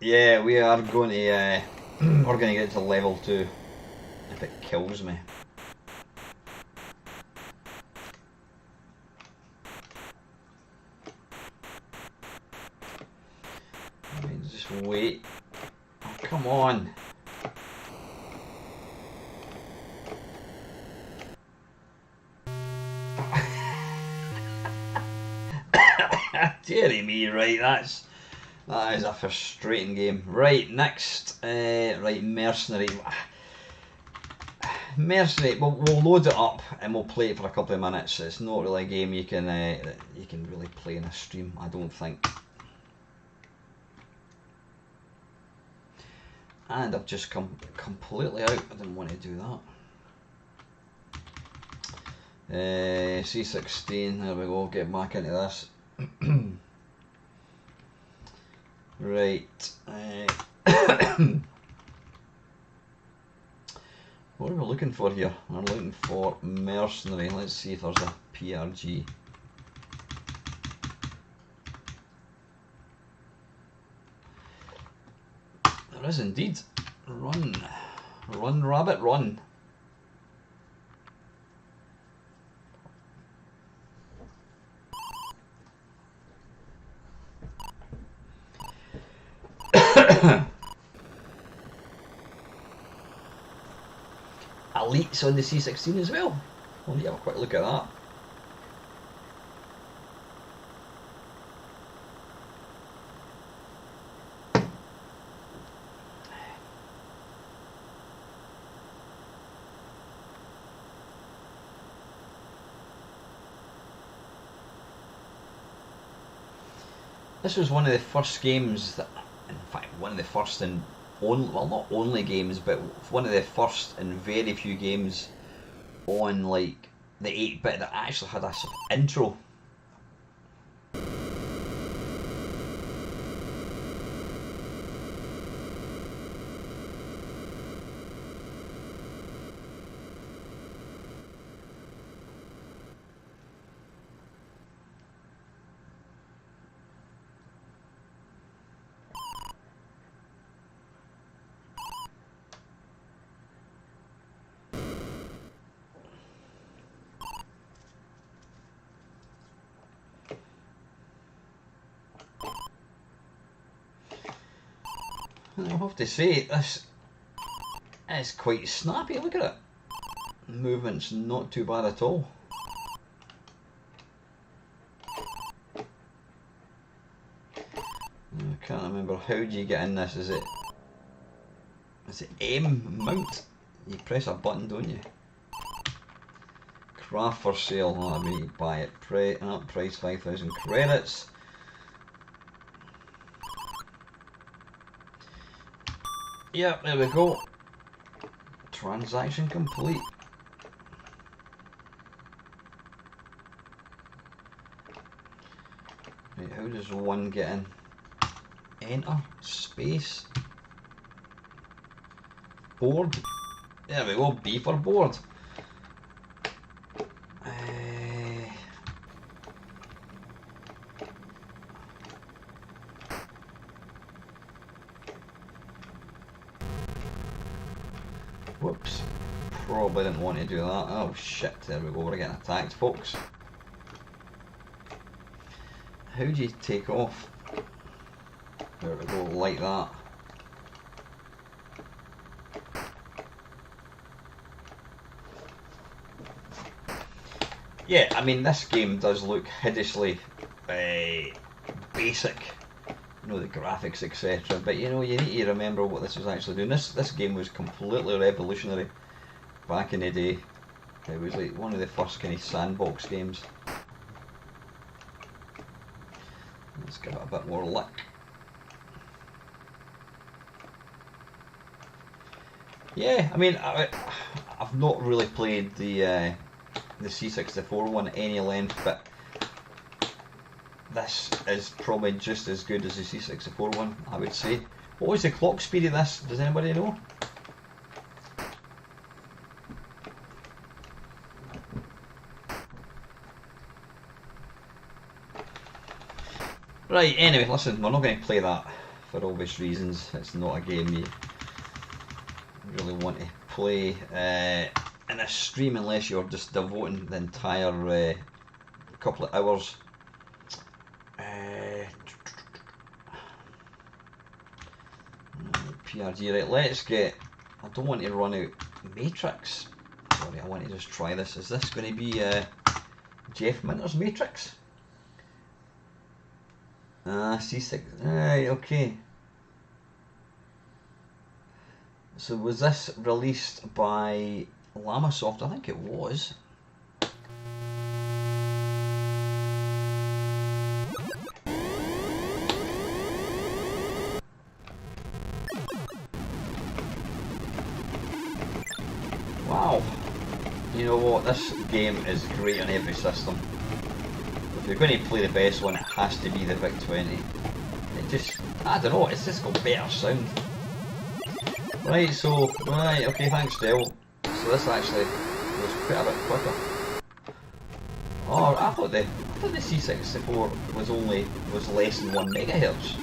Yeah, we are going to we're going to get to level 2 if it kills me. I mean, just wait. Oh, come on. Dearie me, right, that is a frustrating game. Right, next, right, Mercenary. Mercenary, we'll load it up and we'll play it for a couple of minutes. It's not really a game you can really play in a stream, I don't think. And I've just come completely out. I didn't want to do that. C16, there we go, get back into this. Right. What are we looking for here? We're looking for Mercenary. Let's see if there's a PRG. There is indeed. Run. Run, rabbit, run. Elites on the C16 as well. We'll have a quick look at that. This was one of the first games that, in fact, one of the first and only, well, not only games, but one of the first and very few games on like the 8-bit that actually had a sort of intro. And I have to say, this is quite snappy, look at it. Movement's not too bad at all. I can't remember, how do you get in this? Is it M mount? You press a button, don't you? Craft for sale, that'll be buy it. Price 5,000 credits. Yep, there we go. Transaction complete. Right, how does one get in? Enter, space, board. There we go, B for board. Whoops, probably didn't want to do that. Oh shit, there we go, we're getting attacked, folks. How do you take off? There we go, like that. Yeah, I mean, this game does look hideously basic you know, the graphics, etc. But you know, you need to remember what this was actually doing. This game was completely revolutionary back in the day. It was like one of the first kind of sandbox games. Let's give it a bit more luck. Yeah, I mean, I've not really played the C64 one any length, but this is probably just as good as the C64 one, I would say. What was the clock speed of this? Does anybody know? Right, anyway, listen, we're not going to play that for obvious reasons. It's not a game you really want to play in a stream unless you're just devoting the entire couple of hours. PRG, right, let's get... I don't want to run out Matrix. Sorry, I want to just try this. Is this going to be Jeff Minter's Matrix? C6. Right, okay. So was this released by Lamasoft? I think it was. Wow. You know what? This game is great on every system. If you're going to play the best one, it has to be the VIC-20. It just, I don't know, it's just got better sound. Right, so, right, okay, thanks Dell. So this actually was quite a bit quicker. Oh, I thought the C64 was less than 1 megahertz.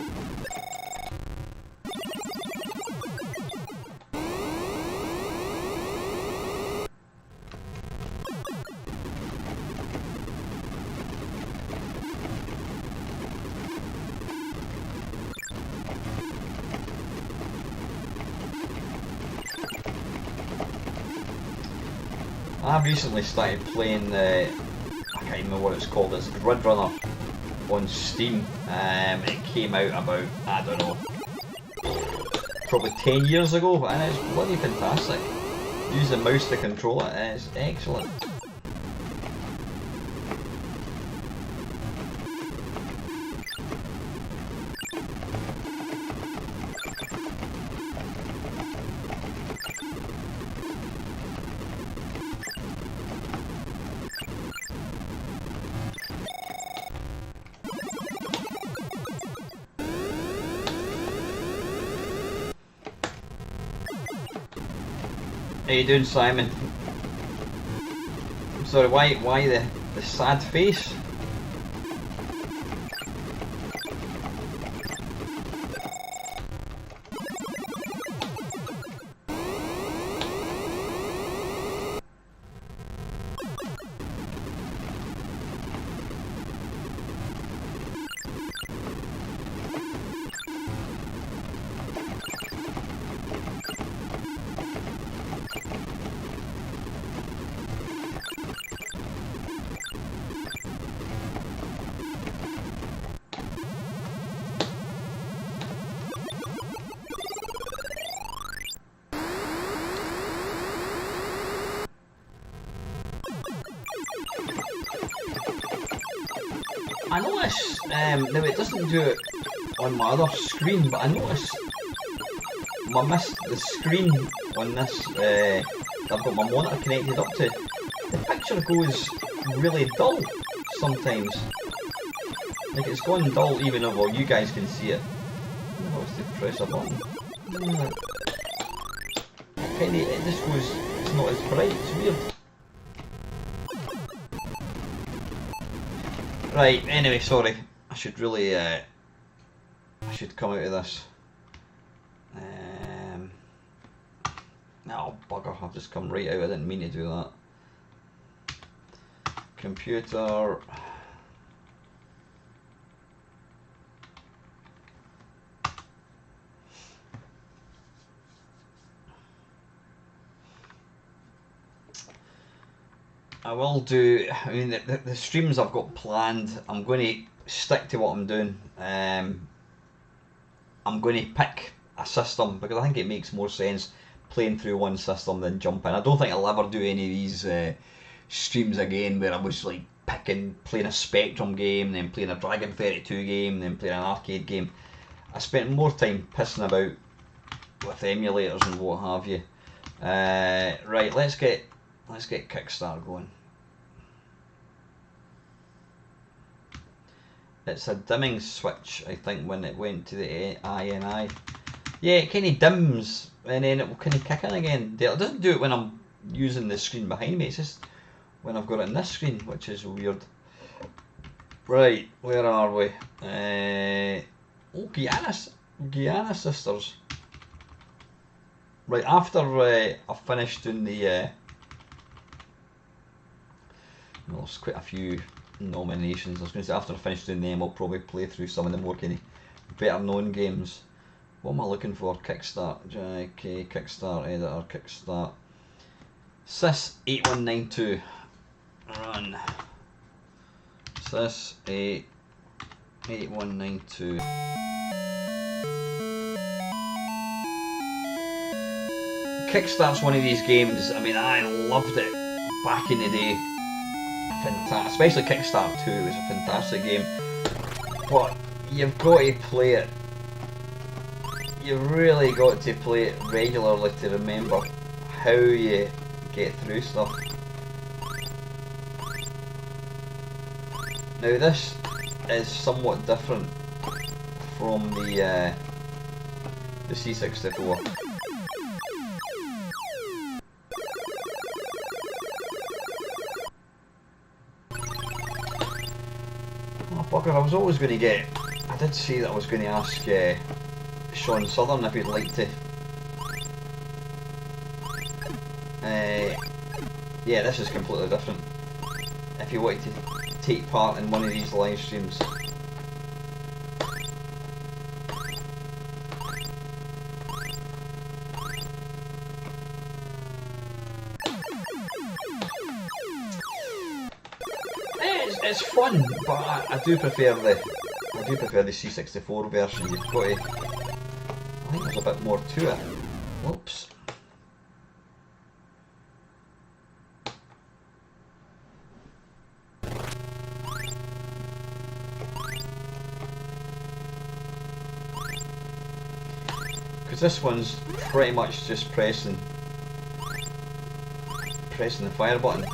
I've recently started playing I can't remember what it's called, it's Grid Runner on Steam. It came out about, I don't know, probably 10 years ago, and it's bloody fantastic. Use the mouse to control it, and it's excellent. How you doing, Simon? I'm sorry, why the sad face? I notice, now it doesn't do it on my other screen, but I notice the screen on this, I've got my monitor connected up to, the picture goes really dull sometimes. Like it's gone dull even though, well, you guys can see it. I don't know if it's to press a button. It just goes, it's not as bright, it's weird. Right, anyway, sorry. I should really, I should come out of this. Oh, bugger, I've just come right out, I didn't mean to do that. Computer. I will do, I mean, the streams I've got planned, I'm going to stick to what I'm doing. I'm going to pick a system because I think it makes more sense playing through one system than jumping. I don't think I'll ever do any of these streams again where I was like playing a Spectrum game, then playing a Dragon 32 game, then playing an arcade game. I spent more time pissing about with emulators and what have you. Right, let's get Kickstart going. It's a dimming switch, I think, when it went to the INI. Yeah, it kind of dims and then it will kind of kick in again. It doesn't do it when I'm using the screen behind me, it's just when I've got it in this screen, which is weird. Right, where are we? Oh, Guyana Sisters. Right, after I've finished doing the... well, there's quite a few nominations. I was going to say after I finish doing them, I'll probably play through some of the more kind of better known games. What am I looking for? Kickstart. Okay, Kickstart editor. Kickstart. Sys8192. Run. Sys8192. Kickstart's one of these games. I mean, I loved it back in the day. Fantastic, especially Kickstart 2 was a fantastic game, but you've got to play it. You've really got to play it regularly to remember how you get through stuff. Now this is somewhat different from the C64. Bugger, I was always going to get... I did say that I was going to ask Sean Southern if he'd like to... yeah, this is completely different. If you wanted to take part in one of these live streams. It's fun, but I do prefer the C64 version. You've got to... I think there's a bit more to it. Whoops. Because this one's pretty much just pressing the fire button.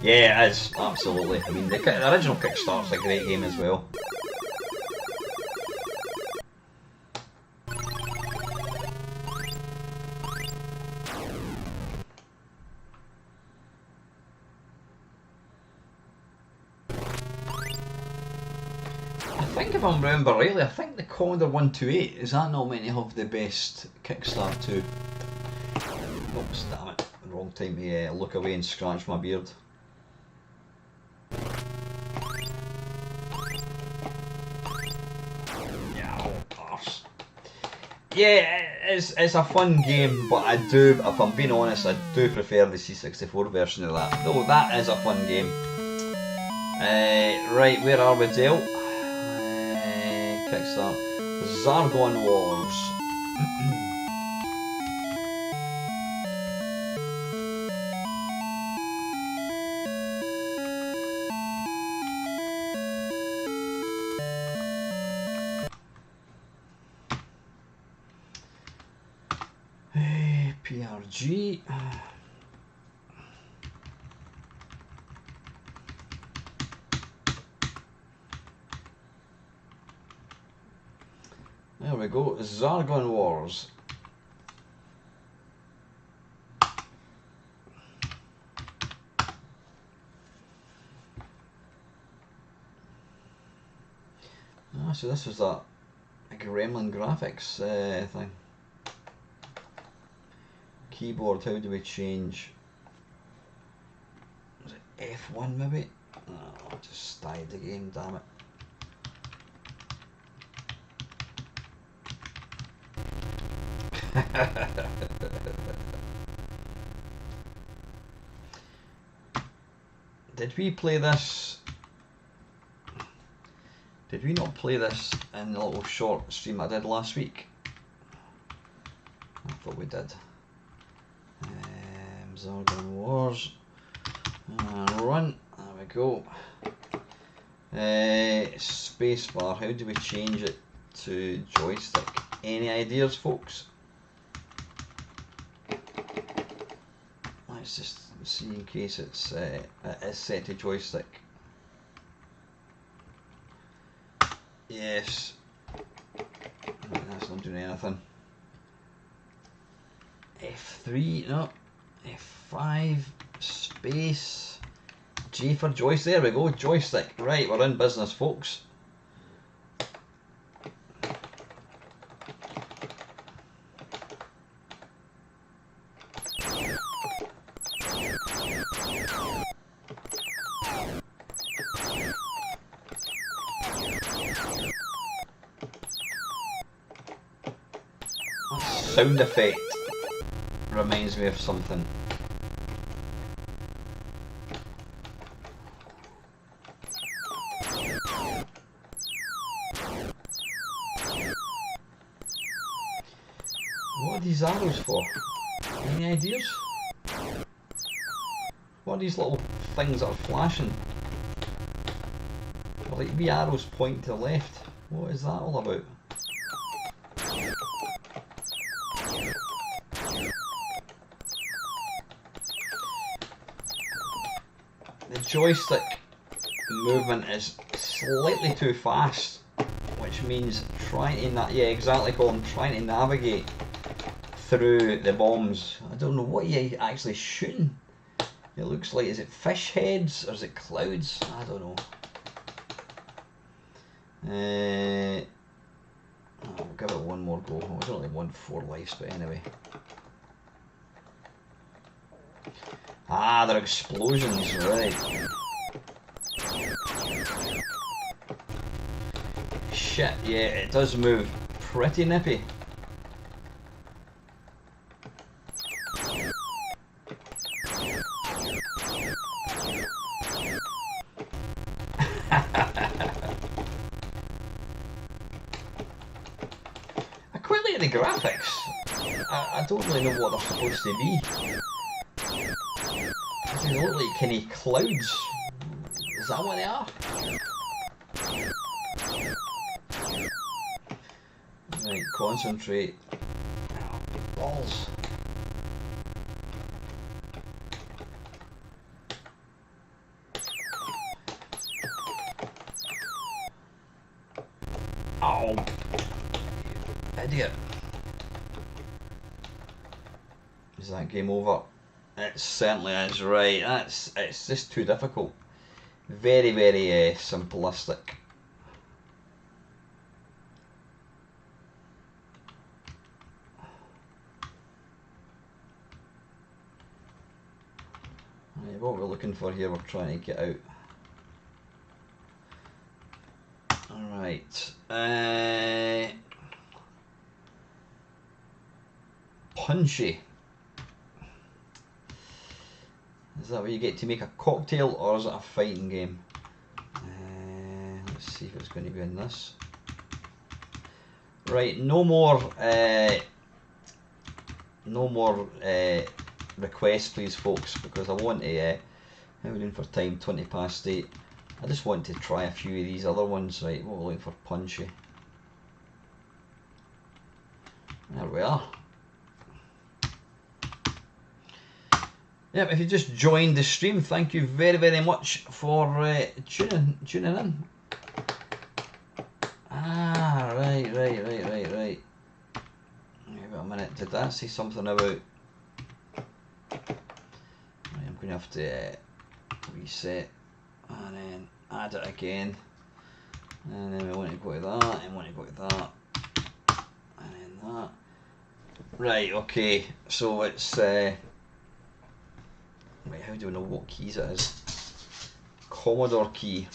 Yeah, it is, absolutely. I mean, the original Kickstart's a great game as well. I think if I remember rightly, I think the Commodore 128, is that not meant to have the best Kickstart too? Oops, damn it. Wrong time to look away and scratch my beard. Yeah, it's a fun game, but I do, if I'm being honest, I do prefer the C64 version of that. Though that is a fun game. Right, where are we, Dale? Kickstart. Zargon Wars. PRG. There we go, Zargon Wars. Ah, so this was that Gremlin graphics thing. Keyboard, how do we change? Was it F1 maybe? Oh, I just died the game, damn it. Did we play this? Did we not play this in the little short stream I did last week? I thought we did. Zargon Wars. Run. There we go. Spacebar. How do we change it to joystick? Any ideas, folks? Let's just see in case it is set to joystick. Yes. Right, that's not doing anything. F3, no. F5, space, J for joystick. There we go, joystick. Right, we're in business, folks. Sound effect reminds me of something. What are these arrows for? Any ideas? What are these little things that are flashing? They're like wee arrows pointing to the left. What is that all about? The joystick movement is slightly too fast, which means trying to, yeah, exactly, Colin, trying to navigate through the bombs. I don't know what you're actually shooting. It looks like, is it fish heads or is it clouds? I don't know. I'll give it one more go. I only want 4 lives, but anyway. Ah, they're explosions, right. Shit, yeah, it does move pretty nippy. I quite like the graphics. I don't really know what they're supposed to be. They look like kind of clouds. Is that what they are? Right, concentrate. Balls. Oh, idiot. Is that game over? It certainly is, right. It's just too difficult. Very, very simplistic. Right, what we're looking for here, we're trying to get out. Alright. Punchy. Is that where you get to make a cocktail, or is it a fighting game? Let's see if it's going to be in this. Right, no more requests, please, folks, because I want to. How are we doing for time? 20 past 8. I just want to try a few of these other ones. Right, what we're looking for, punchy. There we are. Yep, if you just joined the stream, thank you very, very much for tuning in. Ah, right. Wait a minute, did that say something about... Right, I'm going to have to reset and then add it again. And then we want to go to that, and want to go to that, and then that. Right, okay, so it's... Right, how do we know what keys it is? Commodore key.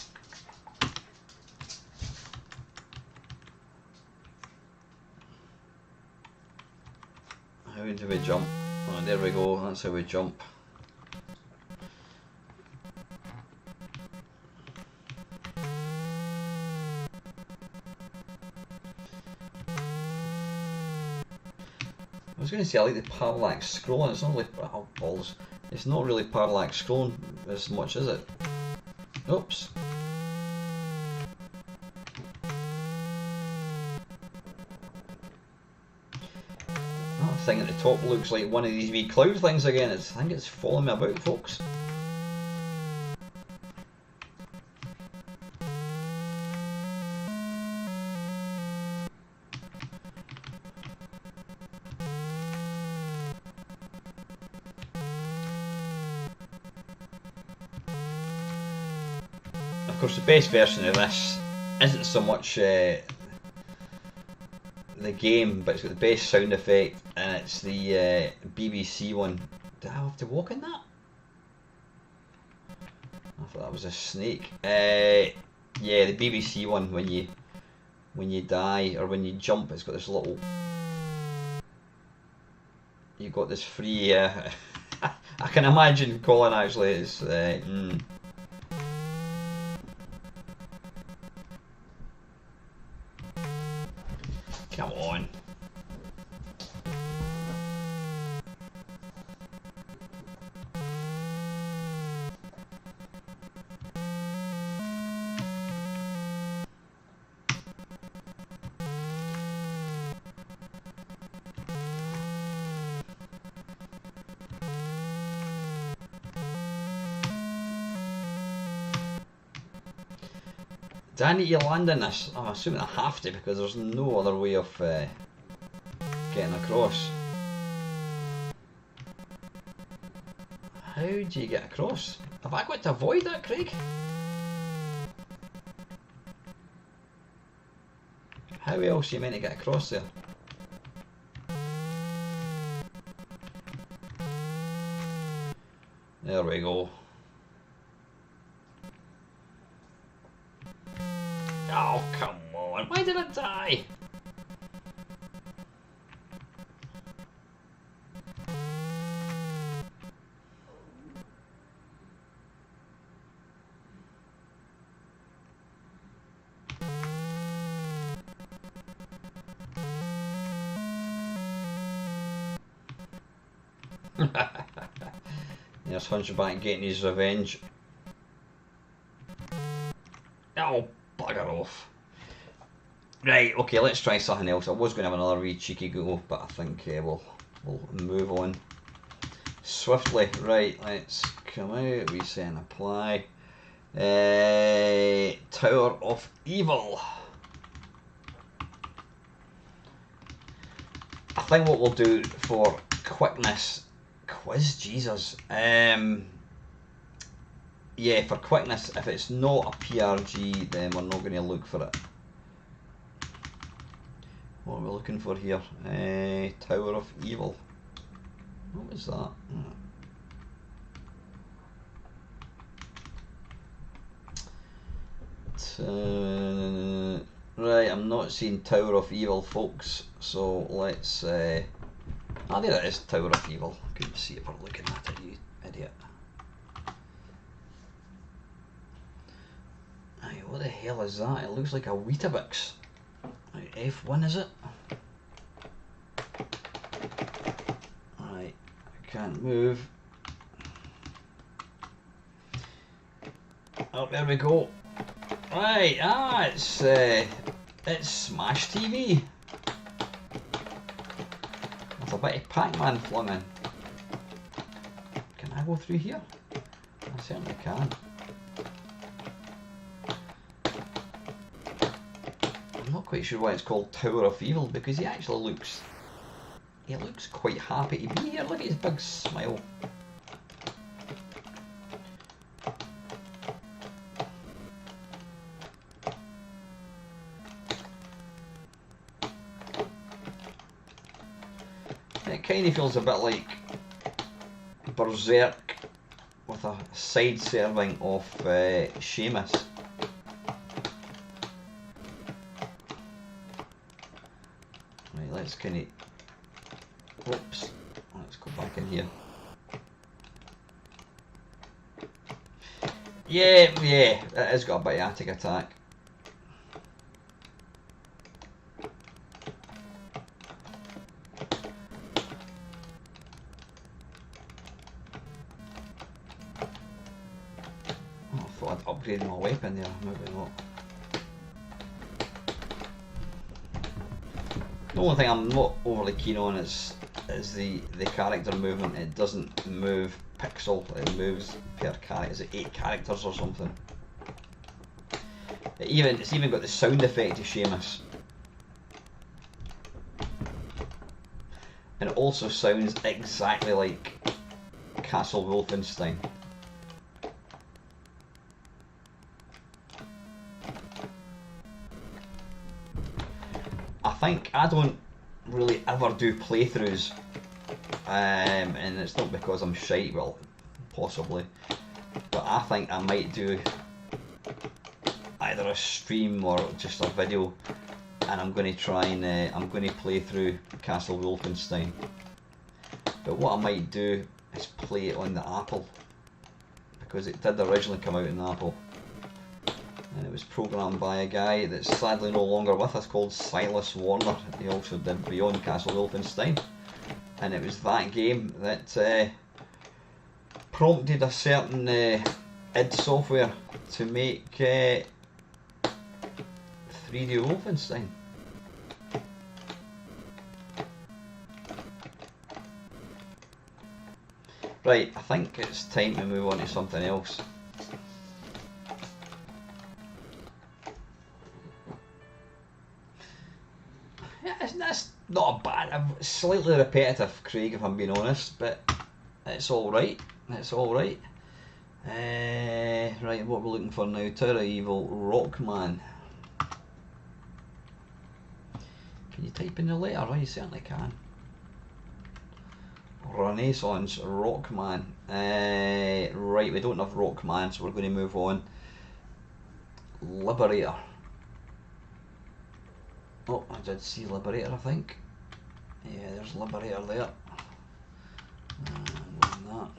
How do we jump? Oh, there we go, that's how we jump. I was going to say I like the parallax scrolling. It's not really oh, balls. It's not really parallax scrolling as much, is it? Oops. That thing at the top looks like one of these wee cloud things again. I think it's following me about, folks. Of course, the best version of this isn't so much the game, but it's got the best sound effect, and it's the BBC one. Did I have to walk in that? I thought that was a snake. Yeah, the BBC one. When you die or when you jump, it's got this little. You got this free. I can imagine Colin actually is. Come on. Do I need to land in this? I'm assuming I have to because there's no other way of getting across. How do you get across? Have I got to avoid that, Craig? How else are you meant to get across there? There we go. Oh, come on. Why did I die? There's Hunchback getting his revenge. Oh, bugger off. Right, okay, let's try something else. I was going to have another wee cheeky go, but I think we'll move on swiftly. Right, let's come out, reset and apply. Tower of Evil. I think what we'll do for quickness, quiz, Jesus. Yeah, for quickness, if it's not a PRG, then we're not going to look for it. What are we looking for here? Tower of Evil. What was that? Right, I'm not seeing Tower of Evil, folks. So let's. There it is, Tower of Evil. I couldn't see it for looking at it, you idiot. Aye, what the hell is that? It looks like a Weetabix. F1 is it? Right, I can't move. Oh, there we go. Right, it's Smash TV. There's a bit of Pac-Man flung in. Can I go through here? I certainly can. I'm not quite sure why it's called Tower of Evil, because he actually looks quite happy to be here. Look at his big smile. It kind of feels a bit like Berserk with a side serving of Seamus. Right, let's kind of. Whoops. Let's go back in here. Yeah, it has got a bit of attic attack. upgrading my weapon there, maybe not. The only thing I'm not overly keen on is the character movement. It doesn't move pixel, it moves per character. Is it 8 characters or something? It's even got the sound effect of Seamus. And it also sounds exactly like Castle Wolfenstein. I think I don't really ever do playthroughs, and it's not because I'm shite, well, possibly, but I think I might do either a stream or just a video, and I'm going to try and I'm going to play through Castle Wolfenstein. But what I might do is play it on the Apple, because it did originally come out in Apple. And it was programmed by a guy that's sadly no longer with us, called Silas Warner. He also did Beyond Castle Wolfenstein. And it was that game that prompted a certain id Software to make 3D Wolfenstein. Right, I think it's time to move on to something else. That's not a bad, slightly repetitive, Craig, if I'm being honest, but it's alright, it's alright. Right, what we're looking for now, Tower of Evil, Rockman. Can you type in the letter? Oh, you certainly can. Renaissance, Rockman. Right, we don't have Rockman, so we're going to move on. Liberator. Oh, I did see Liberator, I think. Yeah, there's Liberator there. That.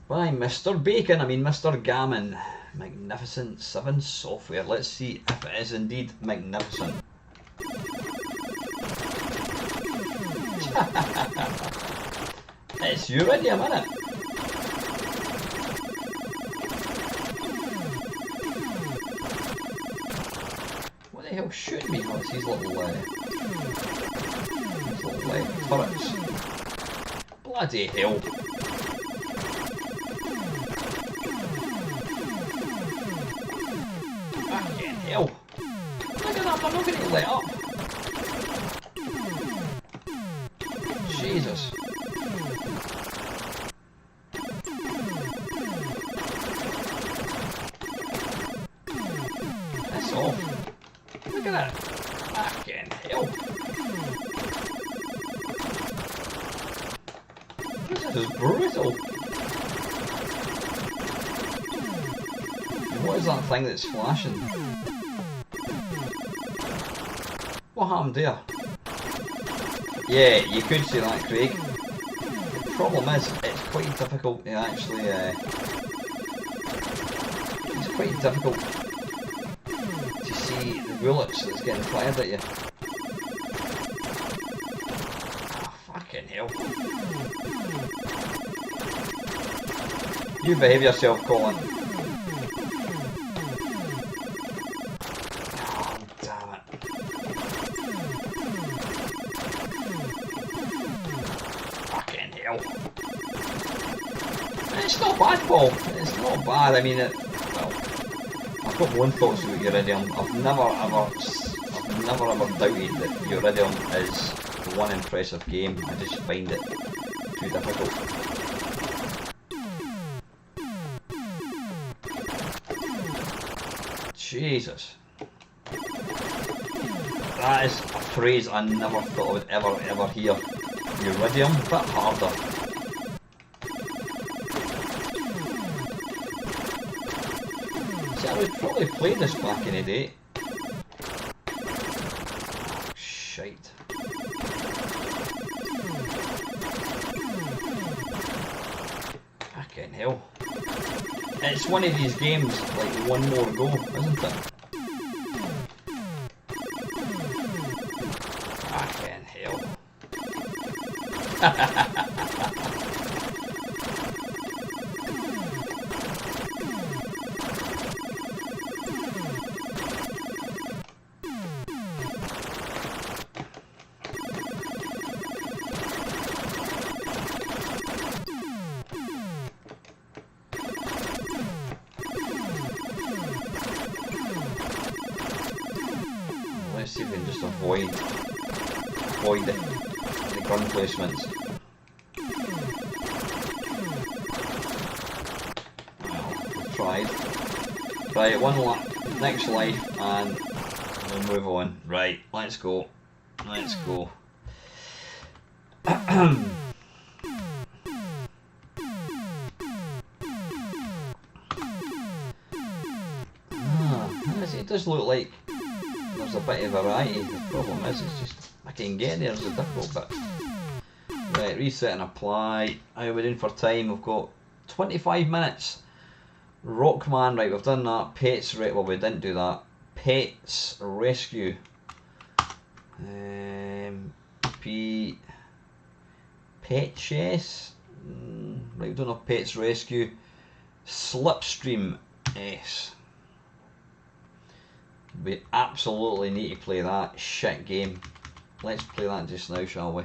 By Mr. Bacon, I mean Mr. Gammon. Magnificent 7 Software. Let's see if it is indeed magnificent. It's Uridium, isn't it? What the hell shooting me? Oh, it's these little turrets. Bloody hell. Fucking hell. Look at that, I'm not going to let up. Jesus. That's off. Look at that. Fucking hell. This is brutal. What is that thing that's flashing? What happened there? Yeah, you could see that, Craig. The problem is, it's quite difficult to actually, it's quite difficult to see the bullets that's getting fired at you. Oh, fucking hell. You behave yourself, Colin. It's not bad, Paul. It's not bad. I mean, well, I've got one thoughts about Uridium. I've never ever doubted that Uridium is one impressive game. I just find it too difficult. Jesus. That is a phrase I never thought I would ever hear. Uridium, a bit harder. See, I would probably play this back in the day. Oh, shite. Fucking hell. It's one of these games, like one more go, isn't it? Fucking hell. just avoid the gun placements. Well, we've tried. Right, one lap, next life, and we'll move on. Right, let's go. Let's go. It does look like there's a bit of variety. The problem is, it's just I can get there is a difficult bit. Right, reset and apply. How are we doing for time? We've got 25 minutes. Rockman, right, we've done that. Pets, right, well, we didn't do that. Pets Rescue. Pet Chess. Right, we don't have Pets Rescue. Slipstream S. We absolutely need to play that shit game. Let's play that just now, shall we?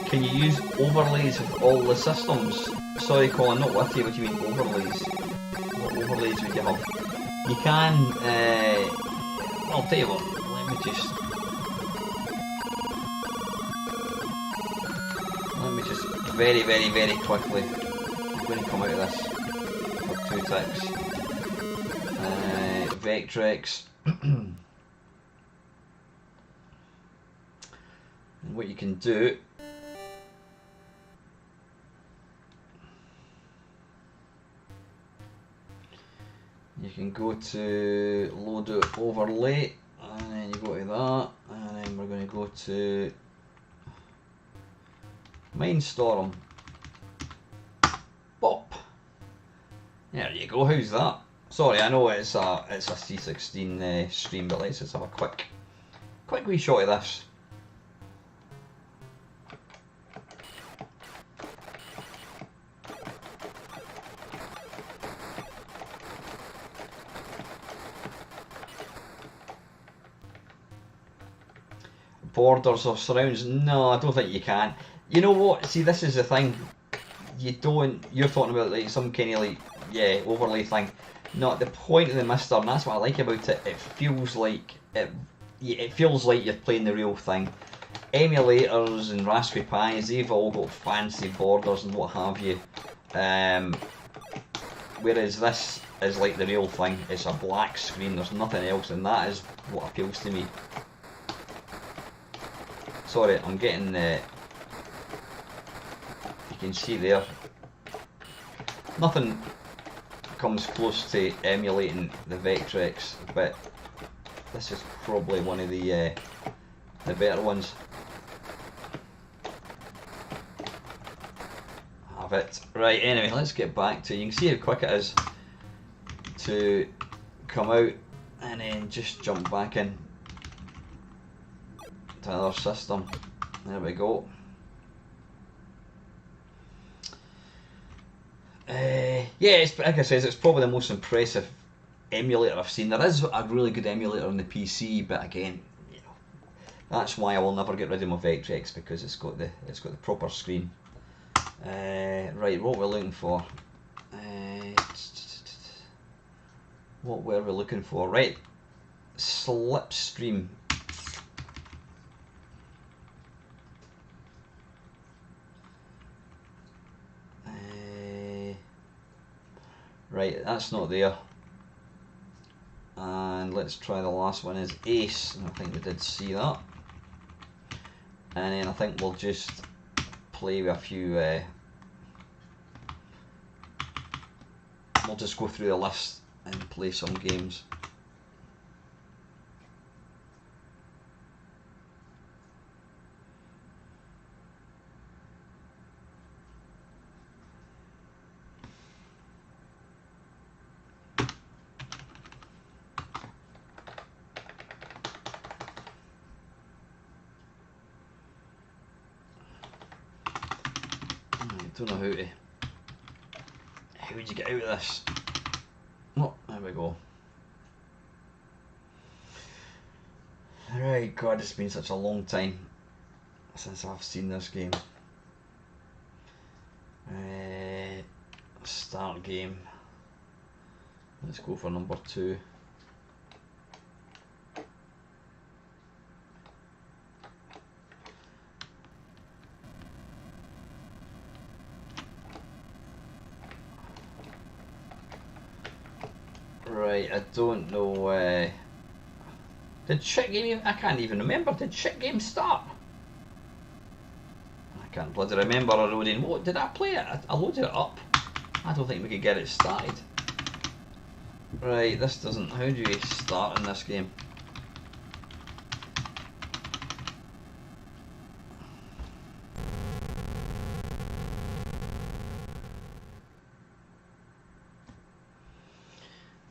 Can you use overlays with all the systems? Sorry Colin, not with you, what do you mean overlays? What overlays would you have? You can, I'll tell you what, let me just very quickly, I'm going to come out of this for 2 ticks. Vectrex. And what you can do, you can go to load overlay, and then you go to that, and then we're going to go to Mindstorm. Bop. There you go. How's that? Sorry, I know it's a C16 stream, but let's just have a quick wee shot of this. Borders or surrounds? No, I don't think you can. You know what? See, this is the thing. You're talking about like some kind of like, yeah, overlay thing. No, the point of the Mister, and that's what I like about it. It feels like it feels like you're playing the real thing. Emulators and Raspberry Pis, they've all got fancy borders and what have you. Whereas this is like the real thing. It's a black screen. There's nothing else, and that is what appeals to me. Sorry, I'm getting you can see there, nothing comes close to emulating the Vectrex, but this is probably one of the better ones. Have it. Right, anyway, let's get back to, you can see how quick it is to come out and then just jump back in to another system. There we go. Yeah, it's, like I said, it's probably the most impressive emulator I've seen. There is a really good emulator on the PC, but again, you know, that's why I will never get rid of my Vectrex, because it's got the proper screen. Right, what we're looking for? What were we looking for? Right, Slipstream. Right, that's not there. And let's try the last one is Ace, and I think we did see that. And then I think we'll just play with a few, we'll just go through the list and play some games. don't know how would you get out of this? Oh, there we go. Right, God, it's been such a long time since I've seen this game. Start game. Let's go for number 2. Right, I don't know. Did shit game? I can't even remember. Did shit game start? I can't bloody remember. Rodin. What did I play it? I loaded it up. I don't think we could get it started. Right, this doesn't. How do you start in this game?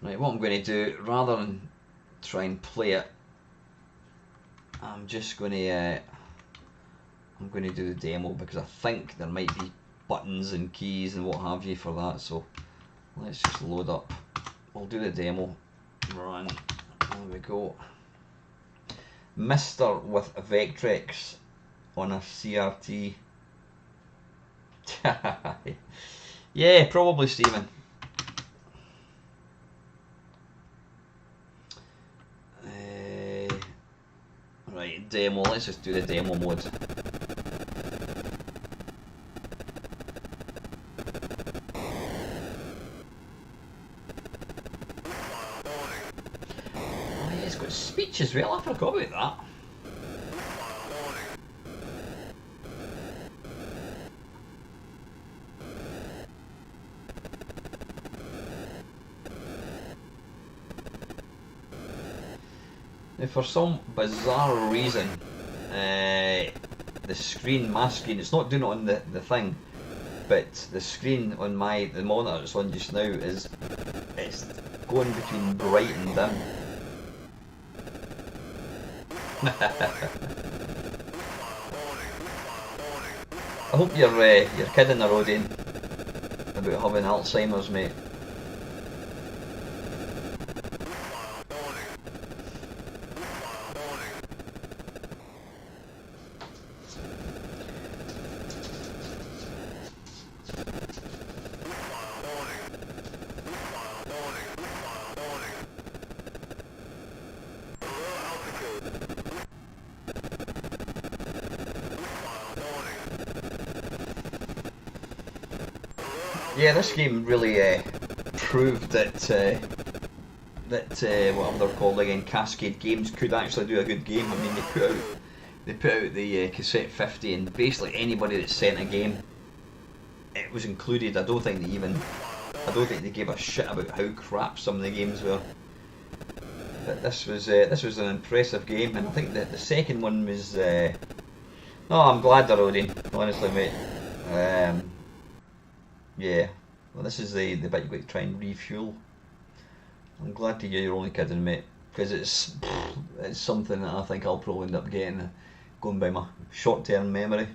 Right, what I'm going to do, rather than try and play it, I'm just going to do the demo, because I think there might be buttons and keys and what have you for that. So let's just load up. We'll do the demo. Run. There we go. Mister with Vectrex on a CRT. Yeah, probably, Stephen. Right, demo. Let's just do the demo mode. Oh yeah, it's got speech as well. I forgot about that. Now, for some bizarre reason, the screen, my screen, it's not doing it on the thing, but the screen on the monitor it's on just now it's going between bright and dim. I hope you're kidding, Rodin, about having Alzheimer's, mate. Yeah, this game really proved that whatever they're called again, Cascade Games, could actually do a good game. I mean, they put out the cassette 50, and basically anybody that sent a game, it was included. I don't think they gave a shit about how crap some of the games were. But this was an impressive game, and I think that the second one was. No, I'm glad they're loading, honestly, mate. Yeah, well, this is the bit you've got to try and refuel. I'm glad to hear you're only kidding, mate, because it's something that I think I'll probably end up getting, going by my short-term memory.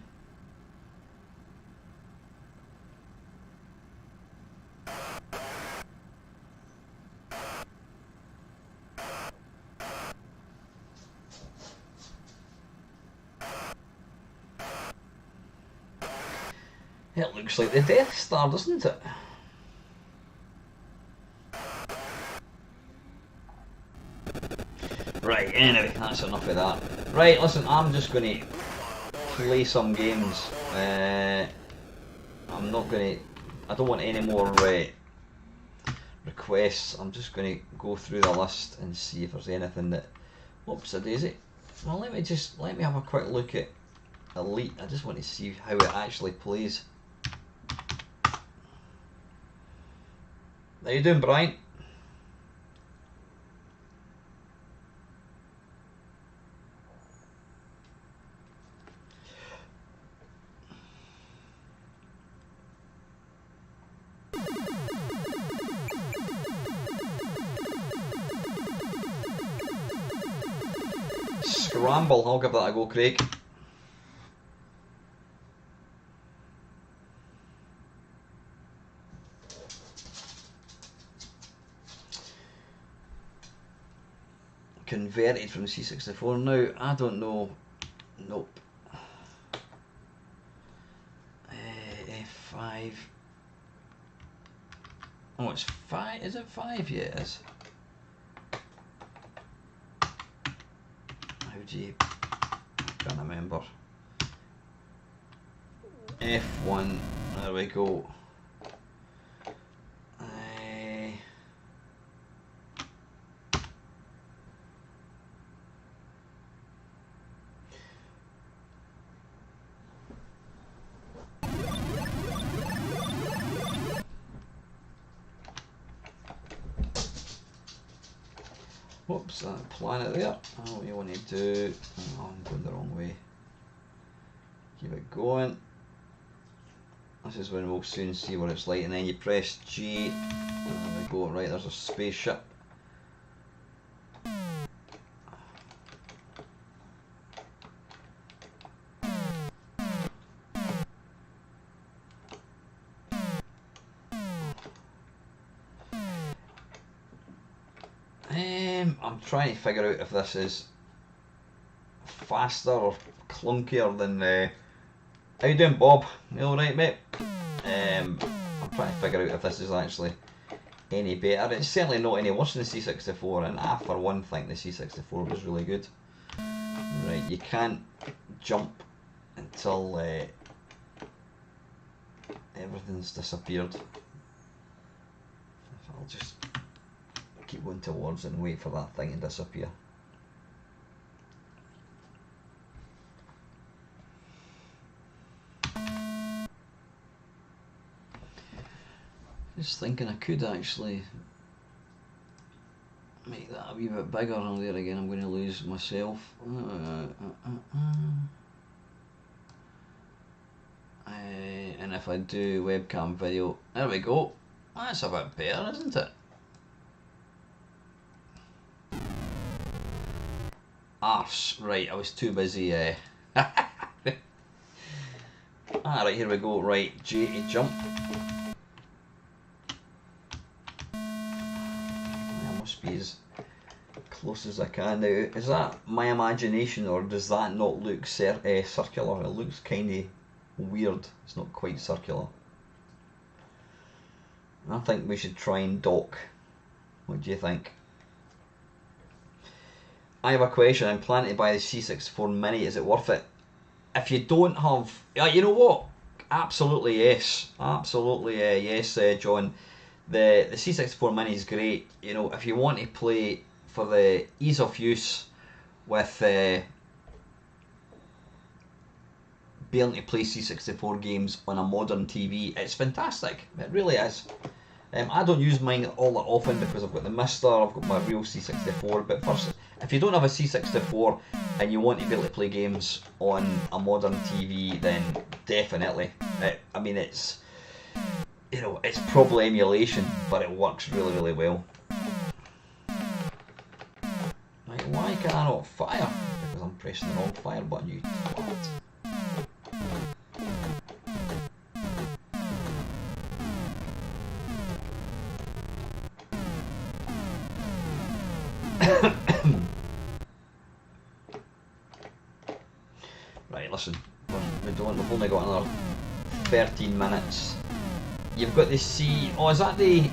It looks like the Death Star, doesn't it? Right, anyway, that's enough of that. Right, listen, I'm just going to play some games. I don't want any more requests. I'm just going to go through the list and see if there's anything that... Whoops, a daisy. Well, let me have a quick look at Elite. I just want to see how it actually plays. How you doing, Brian? Scramble, I'll give that a go, Craig. converted from the C64 now. I don't know. Nope. F5. Oh, it's 5. Is it 5? Yeah, it is. How do you... I can't remember. F1. There we go. Whoops, that planet there. Oh, what you want to do? Oh, I'm going the wrong way. Keep it going. This is when we'll soon see what it's like, and then you press G. There we go. Right, there's a spaceship. I'm trying to figure out if this is faster or clunkier than. How you doing, Bob? You alright, mate? I'm trying to figure out if this is actually any better. It's certainly not any worse than the C64, and I, for one, think the C64 was really good. Right, you can't jump until everything's disappeared. I'll just keep going towards it and wait for that thing to disappear. Just thinking I could actually make that a wee bit bigger. Oh, there again, I'm going to lose myself. And if I do webcam video, there we go. That's a bit better, isn't it? Arse, right, I was too busy. Right, here we go. Right, J to jump. I must be as close as I can now. Is that my imagination, or does that not look circular? It looks kind of weird. It's not quite circular. I think we should try and dock. What do you think? I have a question. I'm planning to buy the C64 Mini. Is it worth it? If you don't have... you know what? Absolutely yes. Absolutely yes, John. The C64 Mini is great. You know, if you want to play for the ease of use with being able to play C64 games on a modern TV, it's fantastic. It really is. I don't use mine all that often because I've got the Mister, I've got my real C64, but first, if you don't have a C64 and you want to be able to play games on a modern TV, then definitely. I mean, it's, you know, it's probably emulation, but it works really, really well. Right, why can I not fire? Because I'm pressing the wrong fire button, you twat. Right, listen, we've only got another 13 minutes. You've got the C... Oh, is that the...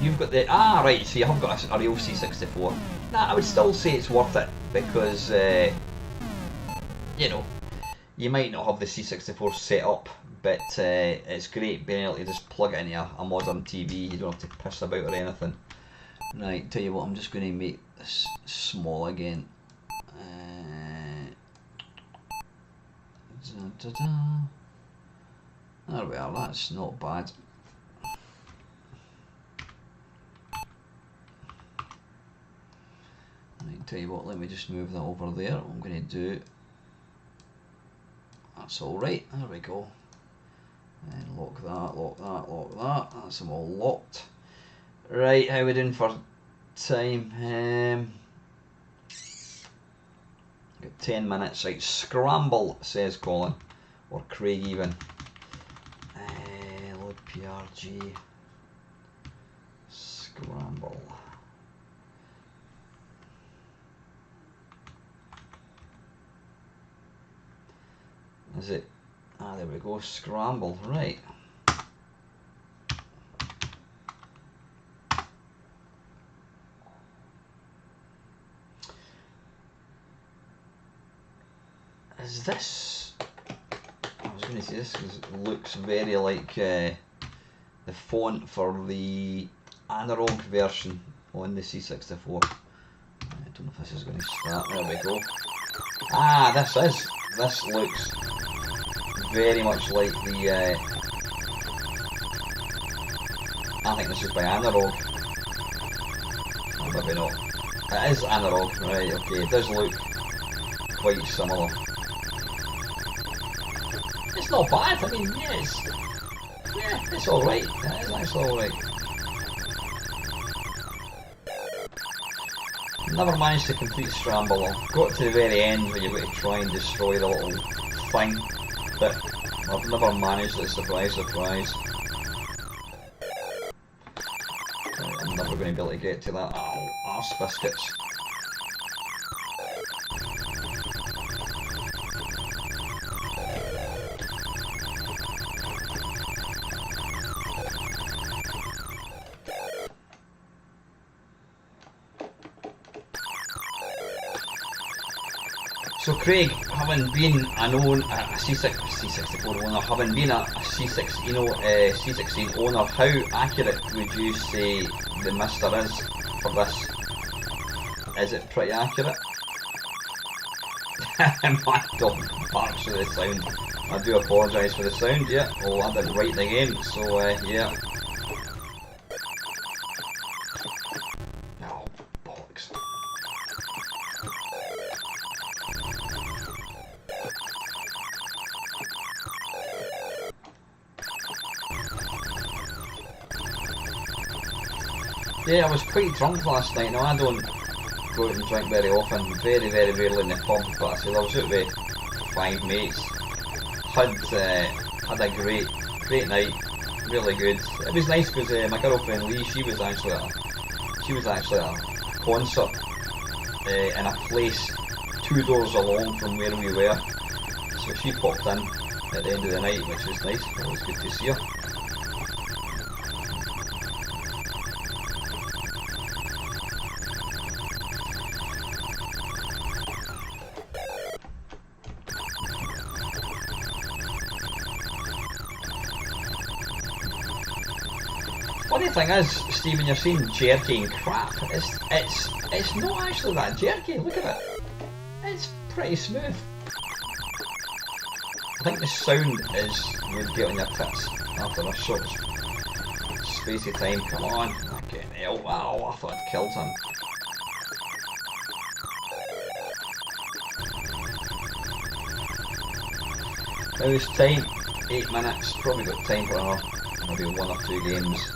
You've got the... Ah, right, so you have got a real C64. Nah, I would still say it's worth it, because, you know, you might not have the C64 set up, but it's great being able to just plug it into a modern TV. You don't have to piss about or anything. Right, tell you what, I'm just going to make this small again. There we are, that's not bad. Right, tell you what, let me just move that over there. What I'm going to do, that's alright, there we go. And lock that, lock that, lock that. That's them all locked. Right, how we doing for time? Got 10 minutes. Right, scramble, says Colin, or Craig even. Load PRG. Scramble. Is it? Ah, there we go. Scramble. Right. Is this? I was going to say this looks very like the font for the analog version on the C64. I don't know if this is going to start. There we go. Ah, this looks very much like the. I think this is by analog. Or maybe not. It is analog, right? Okay, it does look quite similar. It's not bad. I mean, it's all right. It is actually all right. Never managed to complete Scramble. I got to the very end where you've got to try and destroy the little thing, but I've never managed it. Surprise, surprise. I'm never going to be able to get to that. Oh, arse biscuits. So Craig, having been a C64 owner, having been a C16 owner, how accurate would you say the Mister is for this? Is it pretty accurate? My dog barks with the sound. I do apologise for the sound, yeah. Oh, I didn't write the game, so yeah. Oh, bollocks. Yeah, I was quite drunk last night. Now, I don't go out and drink very often, very, very rarely in the pub, but I said I was out with 5 mates. Had a great night, really good. It was nice because my girlfriend Lee, she was actually at a concert in a place 2 doors along from where we were. So she popped in at the end of the night, which was nice. It was good to see her. Funny thing is, Stephen, you're saying jerky and crap. It's not actually that jerky. Look at it. It's pretty smooth. I think the sound is you'd get on your tits after a short space of time. Come on. Okay. Oh, wow, I thought I'd killed him. Now it's time. 8 minutes. Probably got time for another maybe 1 or 2 games.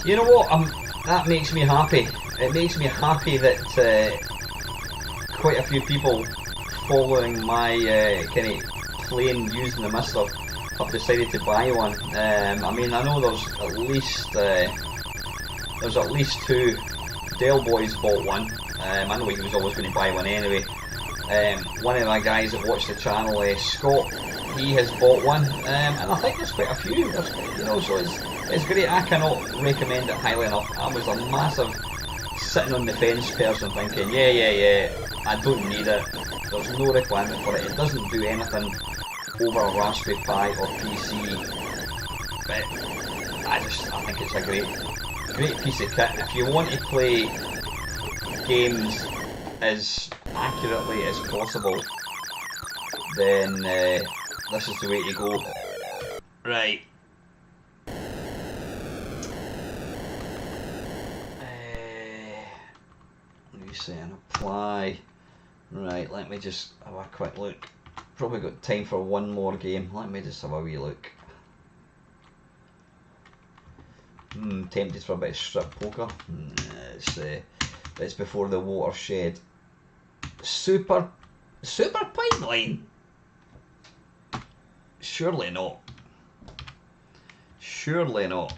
You know what? That makes me happy. It makes me happy that quite a few people following my kind of playing using the Mister have decided to buy one. I mean, I know there's at least 2. Dale Boys bought one. I know he was always going to buy one anyway. One of my guys that watch the channel, Scott, he has bought one, and I think there's quite a few. So it's great. I cannot recommend it highly enough. I was a massive sitting on the fence person thinking, yeah, I don't need it. There's no requirement for it. It doesn't do anything over a Raspberry Pi or PC. But I think it's a great piece of kit. If you want to play games as accurately as possible, then this is the way to go. Right. Reset and apply. Right, let me just have a quick look. probably got time for one more game. Let me just have a wee look. Tempted for a bit of strip poker. It's before the watershed. Super pipeline? Surely not. Surely not.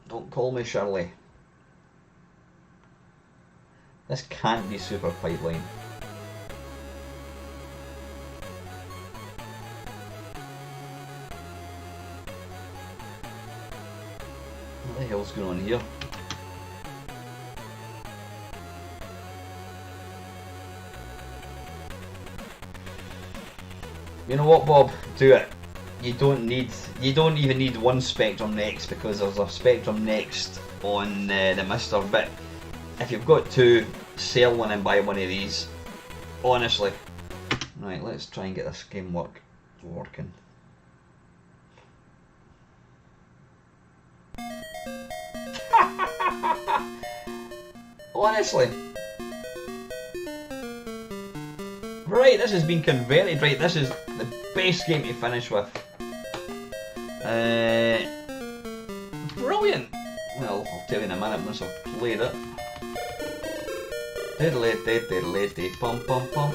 Don't call me Shirley. This can't be super pipeline. What the hell's going on here? You know what, Bob? Do it. You don't even need one Spectrum Next, because there's a Spectrum Next on the Mister. But if you've got two, sell one and buy one of these. Honestly. Right, let's try and get this game working. Honestly. Right, this has been converted. Right, this is the best game to finish with. Brilliant. Well, I'll tell you in a minute once I've played it. Diddly pum pum pum.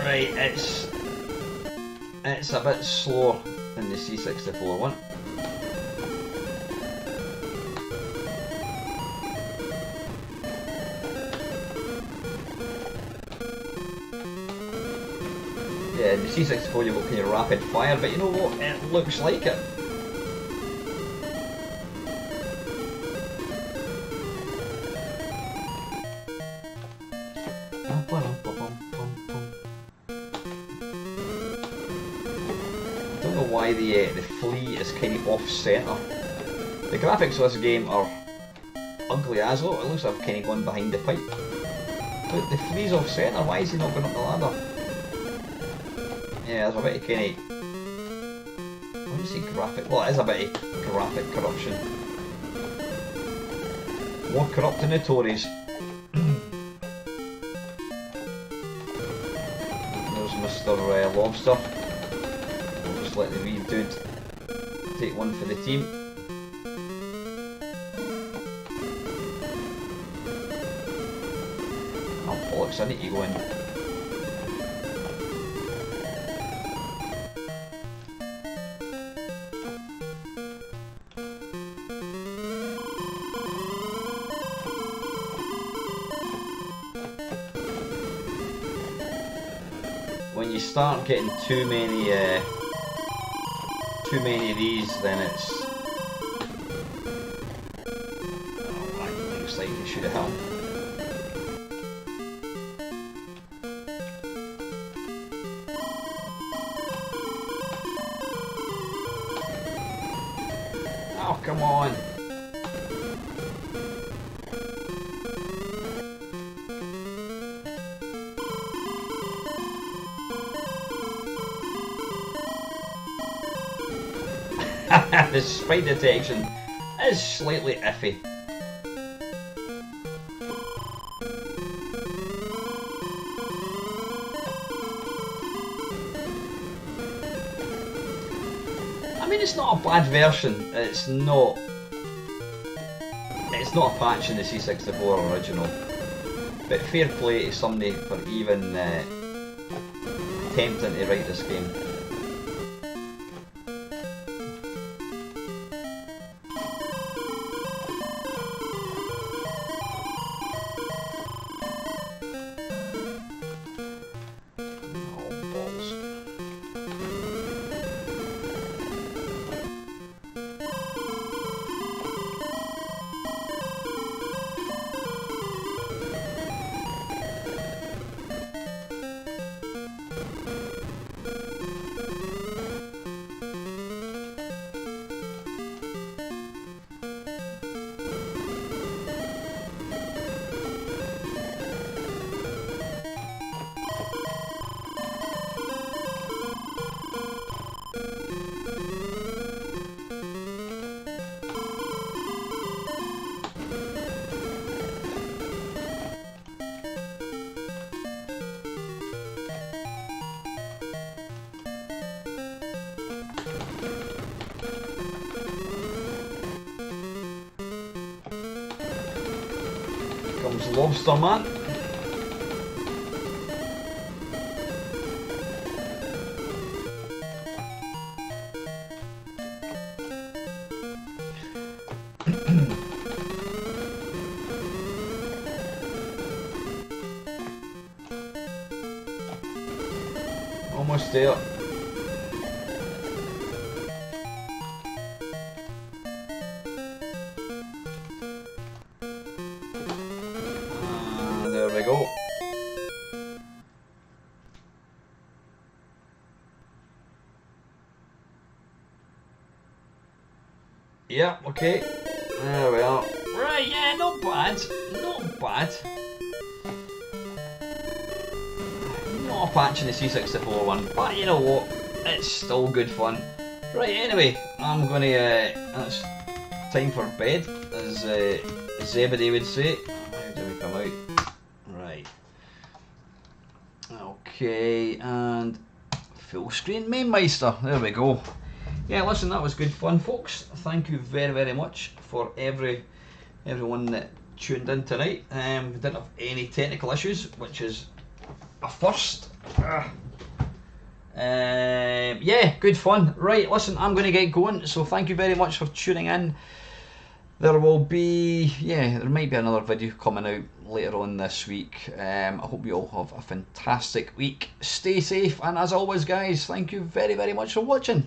Right, it's a bit slower than the C64 one. Yeah, the C64 you've got kind of rapid fire, but you know what? It looks like it. I don't know why the flea is kind of off centre. The graphics of this game are ugly as well. It looks like I've kind of gone behind the pipe. But the flea's off centre. Why is he not going up the ladder? Yeah, there's a bit of kind of, I wouldn't say graphic, well it is a bit of graphic corruption. More corrupt than the Tories. There's Mr. Lobster. We'll just let the wee dude take one for the team. Oh bollocks, I need to go in. When you start getting too many of these, then it's, oh, that looks like you should have helped. Oh, come on. The sprite detection is slightly iffy. I mean, it's not a bad version. It's not a patch in the C64 original. But fair play to somebody for even attempting to write this game. comes Lobster Man. Almost there. There we go. Yeah, okay. There we are. Right, yeah, not bad. Not bad. Not a patch in the C64 one, but you know what? It's still good fun. Right, anyway, I'm gonna, it's time for bed, as Zebedee would say. How do we come out? Right. Okay, and full screen Mamemeister. There we go. Yeah, listen, that was good fun, folks. Thank you very, very much for everyone that tuned in tonight. We didn't have any technical issues, which is a first. Yeah, good fun. Right, listen, I'm going to get going, so thank you very much for tuning in. There will be, there might be another video coming out later on this week. I hope you all have a fantastic week. Stay safe, and as always, guys, thank you very, very much for watching.